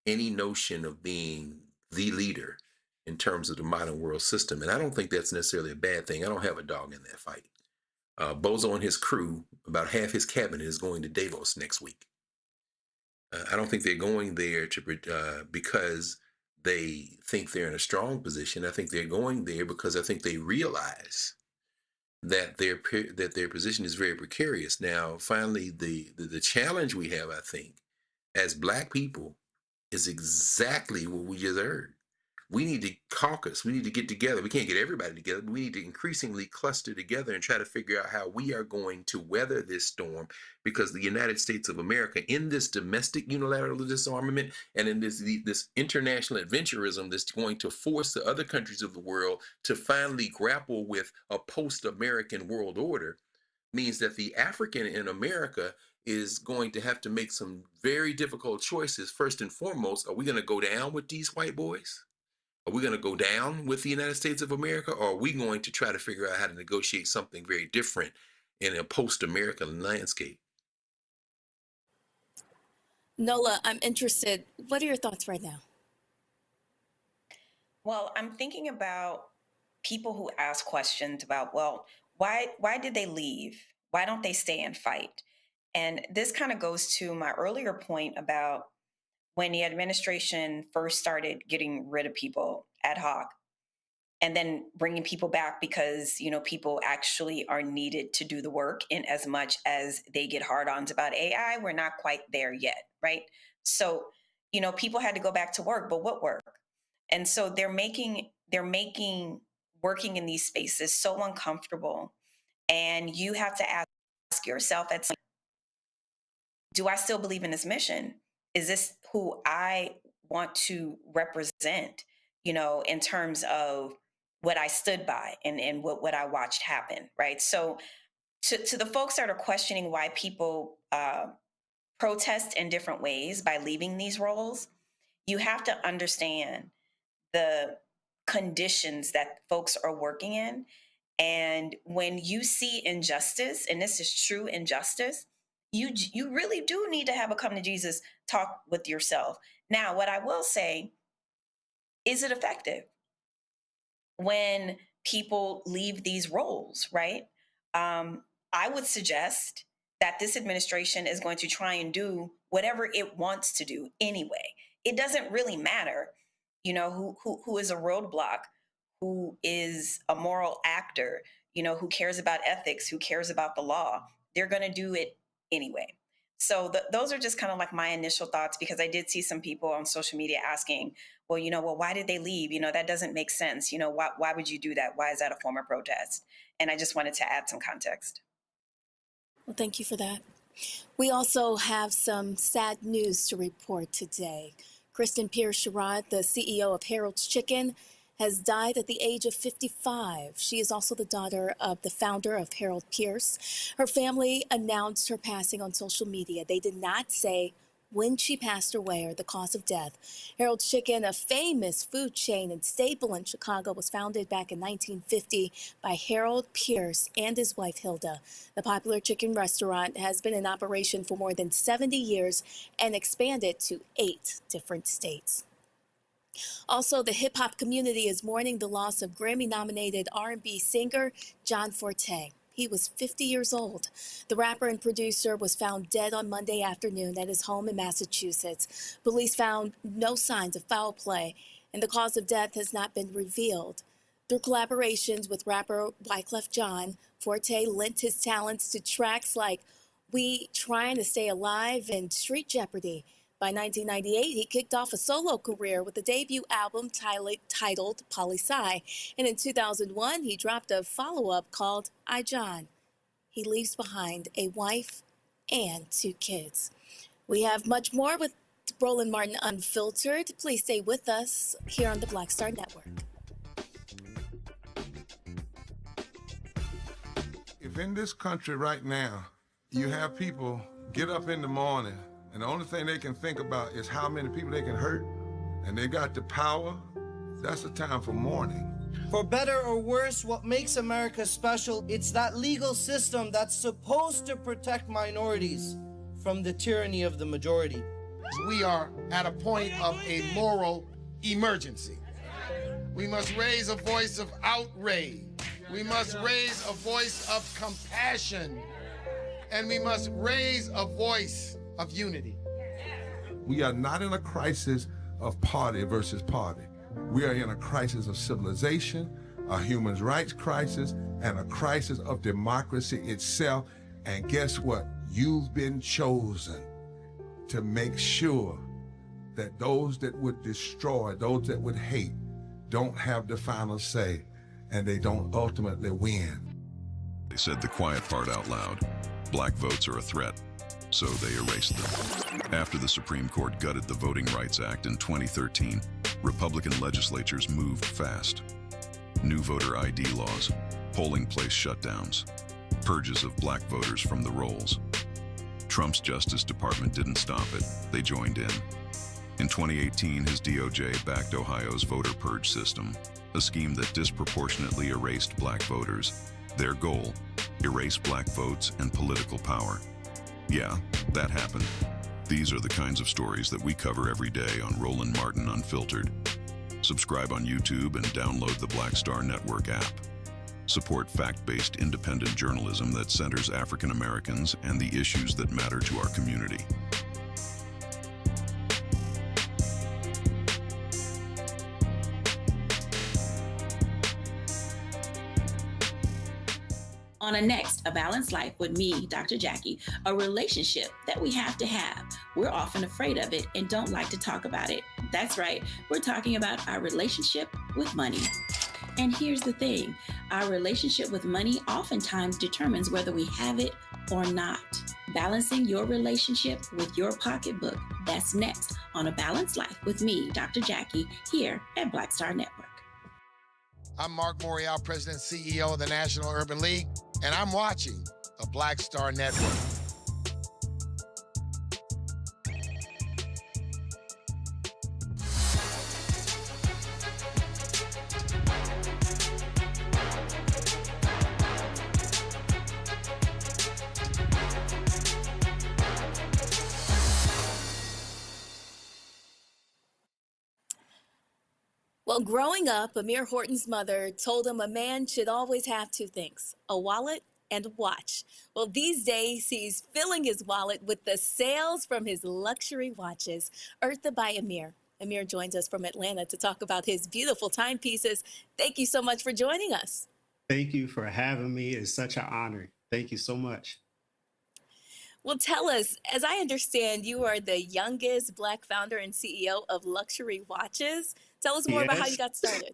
any notion of being the leader in terms of the modern world system. And I don't think that's necessarily a bad thing. I don't have a dog in that fight. Bozo and his crew, about half his cabinet is going to Davos next week. I don't think they're going there because they think they're in a strong position. I think they're going there because I think they realize that their position is very precarious. Now, finally, the challenge we have, I think, as Black people, is exactly what we just heard. We need to caucus. We need to get together. We can't get everybody together, but we need to increasingly cluster together and try to figure out how we are going to weather this storm, because the United States of America, in this domestic unilateral disarmament and in this international adventurism that's going to force the other countries of the world to finally grapple with a post-American world order, means that the African in America is going to have to make some very difficult choices. First and foremost, are we going to go down with these white boys? Are we going to go down with the United States of America? Or are we going to try to figure out how to negotiate something very different in a post-American landscape? Nola, I'm interested. What are your thoughts right now? Well, I'm thinking about people who ask questions about, well, why did they leave? Why don't they stay and fight? And this kind of goes to my earlier point about when the administration first started getting rid of people ad hoc and then bringing people back because, people actually are needed to do the work, in as much as they get hard-ons about AI. We're not quite there yet, right? So, people had to go back to work, but what work? And so they're making working in these spaces so uncomfortable. And you have to ask yourself, do I still believe in this mission? Is this who I want to represent, in terms of what I stood by and what I watched happen, right? So to the folks that are questioning why people protest in different ways by leaving these roles, you have to understand the conditions that folks are working in. And when you see injustice, and this is true injustice, you really do need to have a come to Jesus talk with yourself. Now, what I will say, is it effective when people leave these roles, right? I would suggest that this administration is going to try and do whatever it wants to do anyway. It doesn't really matter, who is a roadblock, who is a moral actor, who cares about ethics, who cares about the law. They're going to do it anyway. So those are just kind of like my initial thoughts, because I did see some people on social media asking, well, why did they leave? That doesn't make sense. Why would you do that? Why is that a form of protest? And I just wanted to add some context. Well, thank you for that. We also have some sad news to report today. Kristen Pierce-Sherrod, the CEO of Harold's Chicken, has died at the age of 55. She is also the daughter of the founder of Harold Pierce. Her family announced her passing on social media. They did not say when she passed away or the cause of death. Harold's Chicken, a famous food chain and staple in Chicago, was founded back in 1950 by Harold Pierce and his wife Hilda. The popular chicken restaurant has been in operation for more than 70 years and expanded to 8 different states. Also, the hip-hop community is mourning the loss of Grammy-nominated R&B singer John Forte. He was 50 years old. The rapper and producer was found dead on Monday afternoon at his home in Massachusetts. Police found no signs of foul play, and the cause of death has not been revealed. Through collaborations with rapper Wyclef Jean, Forte lent his talents to tracks like We Trying to Stay Alive and Street Jeopardy. By 1998, he kicked off a solo career with a debut album titled Poli Sci. And in 2001, he dropped a follow-up called I, John. He leaves behind a wife and 2 kids. We have much more with Roland Martin Unfiltered. Please stay with us here on the Black Star Network. If in this country right now, you have people get up in the morning and the only thing they can think about is how many people they can hurt, and they got the power, that's the time for mourning. For better or worse, what makes America special, it's that legal system that's supposed to protect minorities from the tyranny of the majority. We are at a point of a moral emergency. We must raise a voice of outrage. We must raise a voice of compassion. And we must raise a voice of unity. We are not in a crisis of party versus party. We are in a crisis of civilization, a human rights crisis, and a crisis of democracy itself. And guess what? You've been chosen to make sure that those that would destroy, those that would hate, don't have the final say, and they don't ultimately win. They said the quiet part out loud. Black votes are a threat, so they erased them. After the Supreme Court gutted the Voting Rights Act in 2013, Republican legislatures moved fast. New voter ID laws, polling place shutdowns, purges of black voters from the rolls. Trump's Justice Department didn't stop it, they joined in. In 2018, his DOJ backed Ohio's voter purge system, a scheme that disproportionately erased black voters. Their goal, erase black votes and political power. Yeah, that happened. These are the kinds of stories that we cover every day on Roland Martin Unfiltered. Subscribe on YouTube and download the Black Star Network app. Support fact-based independent journalism that centers African Americans and the issues that matter to our community. On a next, A Balanced Life with me, Dr. Jackie, a relationship that we have to have. We're often afraid of it and don't like to talk about it. That's right, we're talking about our relationship with money. And here's the thing, our relationship with money oftentimes determines whether we have it or not. Balancing your relationship with your pocketbook, that's next on A Balanced Life with me, Dr. Jackie, here at Black Star Network. I'm Mark Morial, President and CEO of the National Urban League, and I'm watching the Black Star Network. Well, growing up, Amir Horton's mother told him a man should always have 2 things, a wallet and a watch. Well, these days, he's filling his wallet with the sales from his luxury watches. Eartha by Amir. Amir joins us from Atlanta to talk about his beautiful timepieces. Thank you so much for joining us. Thank you for having me. It's such an honor. Thank you so much. Well, tell us, as I understand, you are the youngest Black founder and CEO of Luxury Watches. Tell us more about how you got started.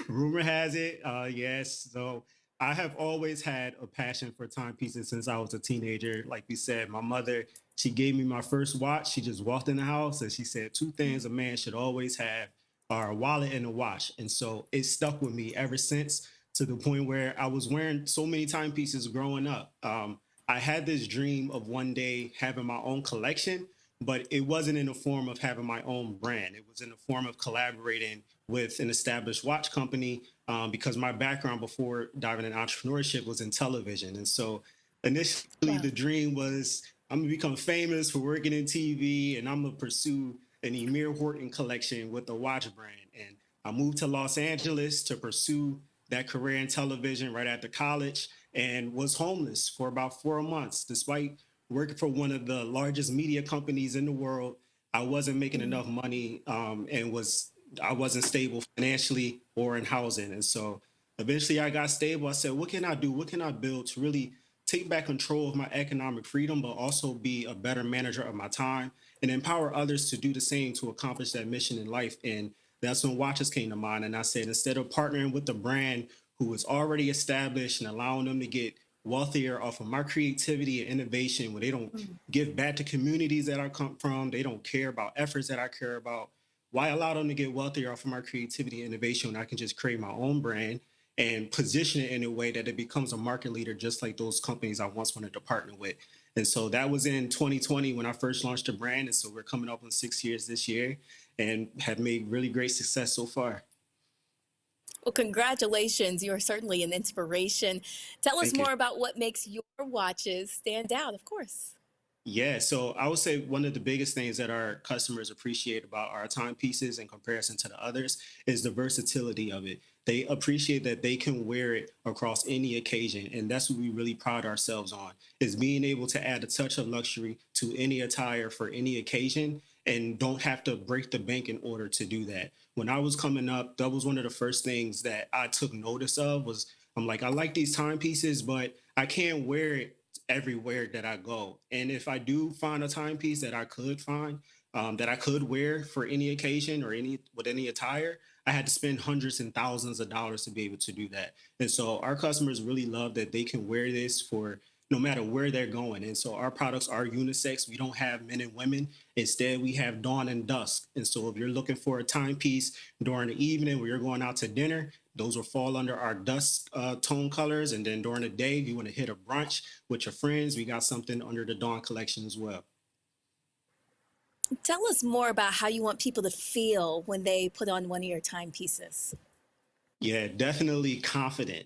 Rumor has it, yes. So I have always had a passion for timepieces since I was a teenager. Like you said, my mother, she gave me my first watch. She just walked in the house and she said, two things a man should always have are a wallet and a watch. And so it stuck with me ever since, to the point where I was wearing so many timepieces growing up. I had this dream of one day having my own collection, but it wasn't in the form of having my own brand. It was in the form of collaborating with an established watch company, because my background before diving in entrepreneurship was in television. And so initially the dream was, I'm gonna become famous for working in TV, and I'm gonna pursue an Emir Horton collection with a watch brand. And I moved to Los Angeles to pursue that career in television right after college, and was homeless for about 4 months. Despite working for one of the largest media companies in the world, I wasn't making enough money, and I wasn't stable financially or in housing. And so eventually I got stable. I said, what can I do? What can I build to really take back control of my economic freedom, but also be a better manager of my time and empower others to do the same to accomplish that mission in life? And that's when watches came to mind. And I said, instead of partnering with the brand who is already established and allowing them to get wealthier off of my creativity and innovation, where they don't give back to communities that I come from, they don't care about efforts that I care about, why allow them to get wealthier off of my creativity and innovation when I can just create my own brand and position it in a way that it becomes a market leader, just like those companies I once wanted to partner with? And so that was in 2020 when I first launched the brand. And so we're coming up on 6 years this year and have made really great success so far. Well, congratulations. You are certainly an inspiration. Tell us Thank you. more about what makes your watches stand out, of course. Yeah, so I would say one of the biggest things that our customers appreciate about our timepieces in comparison to the others is the versatility of it. They appreciate that they can wear it across any occasion, and that's what we really pride ourselves on, is being able to add a touch of luxury to any attire for any occasion and don't have to break the bank in order to do that. When I was coming up, that was one of the first things that I took notice of. Was I'm like, I like these timepieces, but I can't wear it everywhere that I go. And if I do find a timepiece that I could find, that I could wear for any occasion or with any attire, I had to spend hundreds and thousands of dollars to be able to do that. And so our customers really love that they can wear this for no matter where they're going. And so our products are unisex. We don't have men and women. Instead, we have dawn and dusk. And so if you're looking for a timepiece during the evening where you're going out to dinner, those will fall under our dusk tone colors. And then during the day, if you want to hit a brunch with your friends, we got something under the dawn collection as well. Tell us more about how you want people to feel when they put on one of your timepieces. Yeah, definitely confident.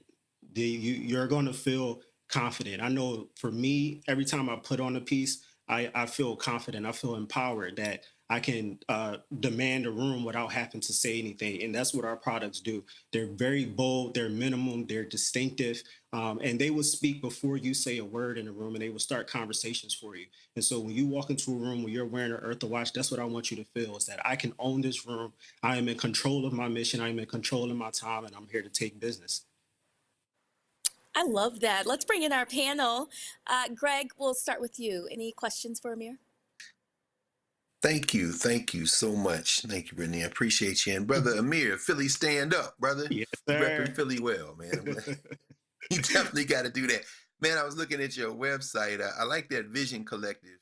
You're going to feel confident. I know for me, every time I put on a piece, I feel confident. I feel empowered that I can demand a room without having to say anything. And that's what our products do. They're very bold, they're minimum, they're distinctive, and they will speak before you say a word in the room, and they will start conversations for you. And so when you walk into a room where you're wearing an Eartha watch, that's what I want you to feel, is that I can own this room. I am in control of my mission. I am in control of my time, and I'm here to take business. I love that. Let's bring in our panel. Greg, we'll start with you. Any questions for Amir? Thank you. Thank you so much. Thank you, Brittany. I appreciate you. And Brother Amir, Philly stand up, brother. Yes, You sir. repping Philly well, man. You definitely got to do that. Man, I was looking at your website. I like that Vision Collective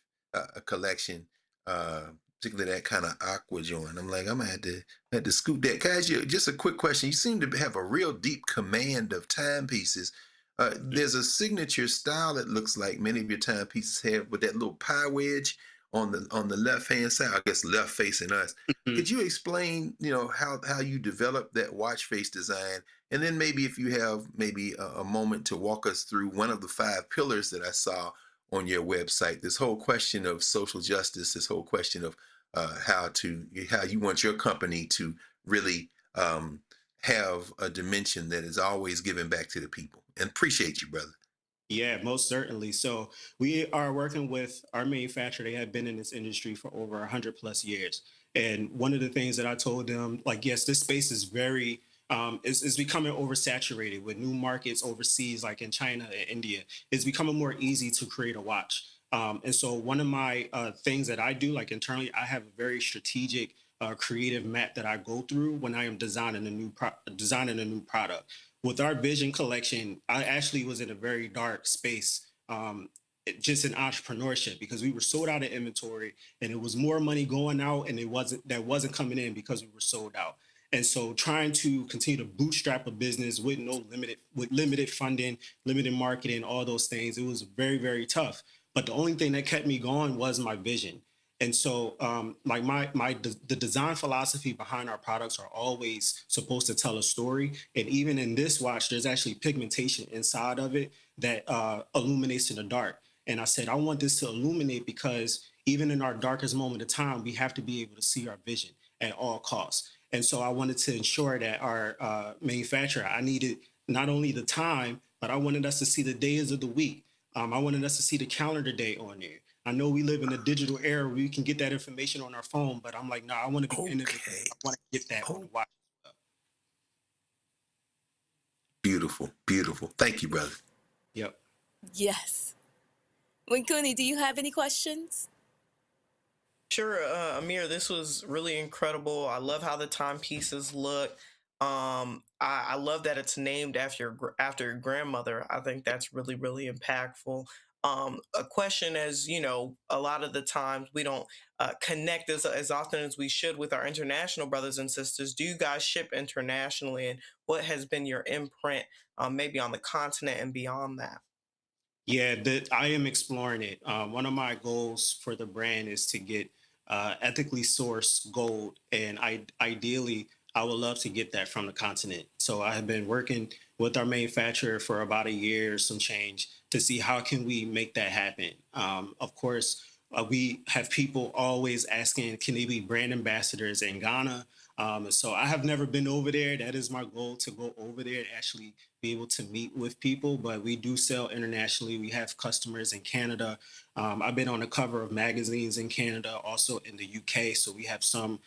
collection, particularly that kind of aqua joint. I'm like, I'm going to have to scoop that. Guys, just a quick question. You seem to have a real deep command of timepieces. There's a signature style, it looks like many of your timepieces have, with that little pie wedge on the left hand side, I guess left facing us. Could you explain, how you developed that watch face design? And then maybe if you have maybe a moment to walk us through one of the 5 pillars that I saw on your website, this whole question of social justice, this whole question of how you want your company to really have a dimension that is always giving back to the people. And appreciate you, brother. Yeah, most certainly. So we are working with our manufacturer. They have been in this industry for over 100+ years. And one of the things that I told them, like, yes, this space is very, is becoming oversaturated with new markets overseas, like in China and India. It's becoming more easy to create a watch. And so one of my things that I do, like internally, I have a very strategic creative map that I go through when I am designing a new product. With our Vision collection, I actually was in a very dark space, just in entrepreneurship, because we were sold out of inventory, and it was more money going out, and that wasn't coming in because we were sold out. And so trying to continue to bootstrap a business with limited funding, limited marketing, all those things, it was very, very tough. But the only thing that kept me going was my vision. And so the design philosophy behind our products are always supposed to tell a story. And even in this watch, there's actually pigmentation inside of it that illuminates in the dark. And I said, I want this to illuminate because even in our darkest moment of time, we have to be able to see our vision at all costs. And so I wanted to ensure that our manufacturer, I needed not only the time, but I wanted us to see the days of the week. I wanted us to see the calendar day on there. I know we live in a digital era where we can get that information on our phone, but I'm like, no, I want to be innovative. I want to get that on the watch. Beautiful, beautiful. Thank you, brother. Yep. Yes. Winkuni, do you have any questions? Sure, Amir, this was really incredible. I love how the timepieces look. I love that it's named after your grandmother. I think that's really, really impactful. A question, as you know, a lot of the times we don't connect as often as we should with our international brothers and sisters. Do you guys ship internationally, and what has been your imprint maybe on the continent and beyond that? Yeah, I am exploring it. One of my goals for the brand is to get ethically sourced gold, and ideally, I would love to get that from the continent. So I have been working with our manufacturer for about a year, some change, to see how can we make that happen. Of course, we have people always asking, can they be brand ambassadors in Ghana? So I have never been over there. That is my goal, to go over there and actually be able to meet with people. But we do sell internationally. We have customers in Canada. I've been on the cover of magazines in Canada, also in the UK. So we have some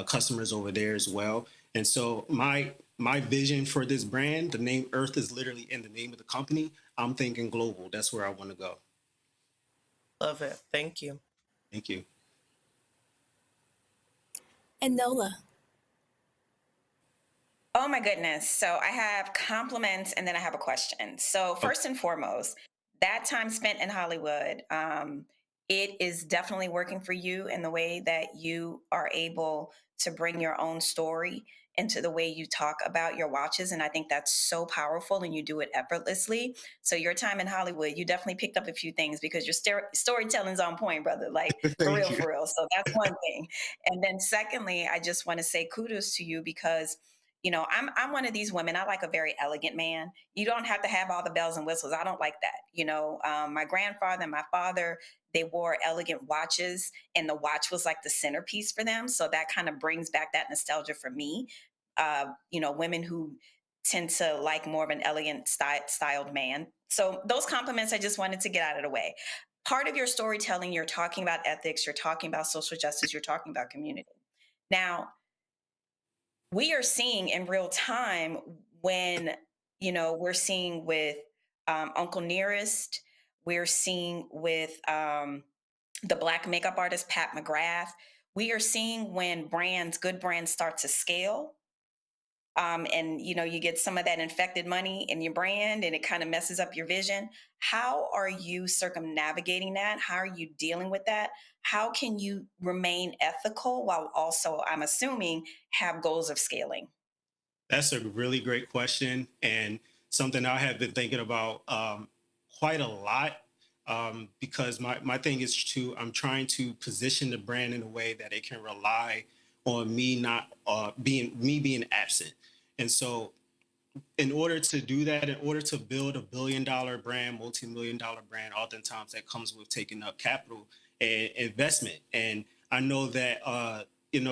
customers over there as well. And so my vision for this brand, the name Earth is literally in the name of the company. I'm thinking global. That's where I want to go. Love it. Thank you. Thank you. And Nola. Oh my goodness. So I have compliments and then I have a question. So first and foremost, that time spent in Hollywood, it is definitely working for you in the way that you are able to bring your own story into the way you talk about your watches. And I think that's so powerful, and you do it effortlessly. So your time in Hollywood, you definitely picked up a few things because your storytelling's on point, brother. Like for real, for real. So that's one thing. And then secondly, I just want to say kudos to you because I'm one of these women. I like a very elegant man. You don't have to have all the bells and whistles. I don't like that. My grandfather and my father, they wore elegant watches, and the watch was like the centerpiece for them. So that kind of brings back that nostalgia for me. Women who tend to like more of an elegant styled man. So those compliments I just wanted to get out of the way. Part of your storytelling, you're talking about ethics, you're talking about social justice, you're talking about community. Now, we are seeing in real time when, we're seeing with Uncle Nearest, we're seeing with the Black makeup artist, Pat McGrath. We are seeing when good brands start to scale. And, you get some of that infected money in your brand and it kind of messes up your vision. How are you circumnavigating that? How are you dealing with that? How can you remain ethical while also, I'm assuming, have goals of scaling? That's a really great question, and something I have been thinking about quite a lot, because my thing is I'm trying to position the brand in a way that it can rely on me not being absent. And so in order to do that, in order to build a $1 billion brand, multi-million-dollar brand, oftentimes that comes with taking up capital and investment. And I know that,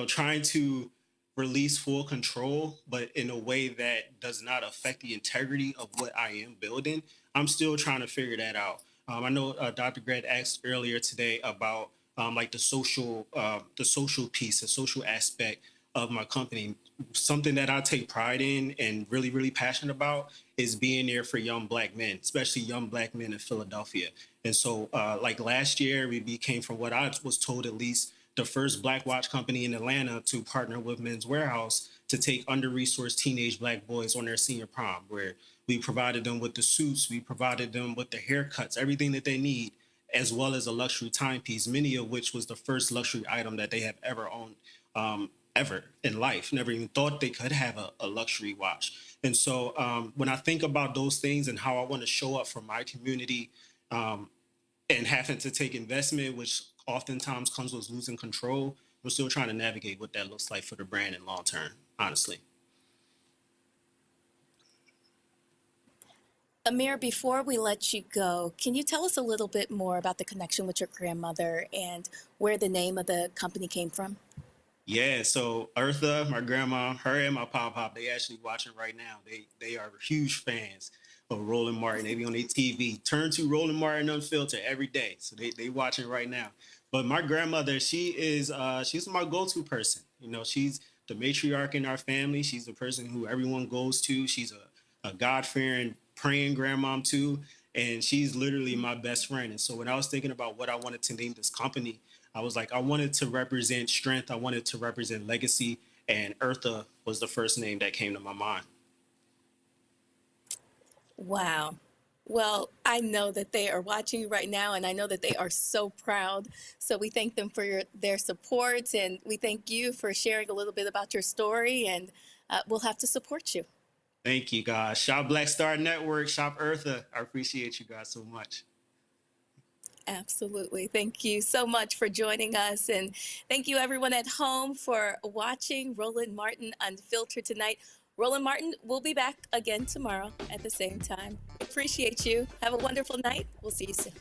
trying to release full control, but in a way that does not affect the integrity of what I am building, I'm still trying to figure that out. I know Dr. Grant asked earlier today about the social piece, the social aspect of my company. Something that I take pride in and really, really passionate about is being there for young Black men, especially young Black men in Philadelphia. And so last year, we became, from what I was told at least, the first Black watch company in Atlanta to partner with Men's Warehouse to take under-resourced teenage Black boys on their senior prom, where we provided them with the suits, we provided them with the haircuts, everything that they need, as well as a luxury timepiece, many of which was the first luxury item that they have ever owned, ever in life. Never even thought they could have a luxury watch. And so when I think about those things and how I want to show up for my community, and having to take investment, which oftentimes comes with losing control, we're still trying to navigate what that looks like for the brand in long term, honestly. Amir, before we let you go, can you tell us a little bit more about the connection with your grandmother and where the name of the company came from? Yeah, so Eartha, my grandma, her and my pop, they actually watching right now. They are huge fans of Roland Martin. They be on their TV. Turn to Roland Martin Unfiltered every day. So they watching right now. But my grandmother, she's my go-to person. You know, she's the matriarch in our family. She's the person who everyone goes to. She's a God-fearing, praying grandmom too. And she's literally my best friend. And so when I was thinking about what I wanted to name this company, I was like, I wanted to represent strength. I wanted to represent legacy. And Eartha was the first name that came to my mind. Wow. Well, I know that they are watching you right now, and I know that they are so proud. So we thank them for their support, and we thank you for sharing a little bit about your story, and we'll have to support you. Thank you, guys. Shop Black Star Network, Shop Eartha. I appreciate you guys so much. Absolutely. Thank you so much for joining us. And thank you, everyone at home, for watching Roland Martin Unfiltered tonight. Roland Martin will be back again tomorrow at the same time. Appreciate you. Have a wonderful night. We'll see you soon.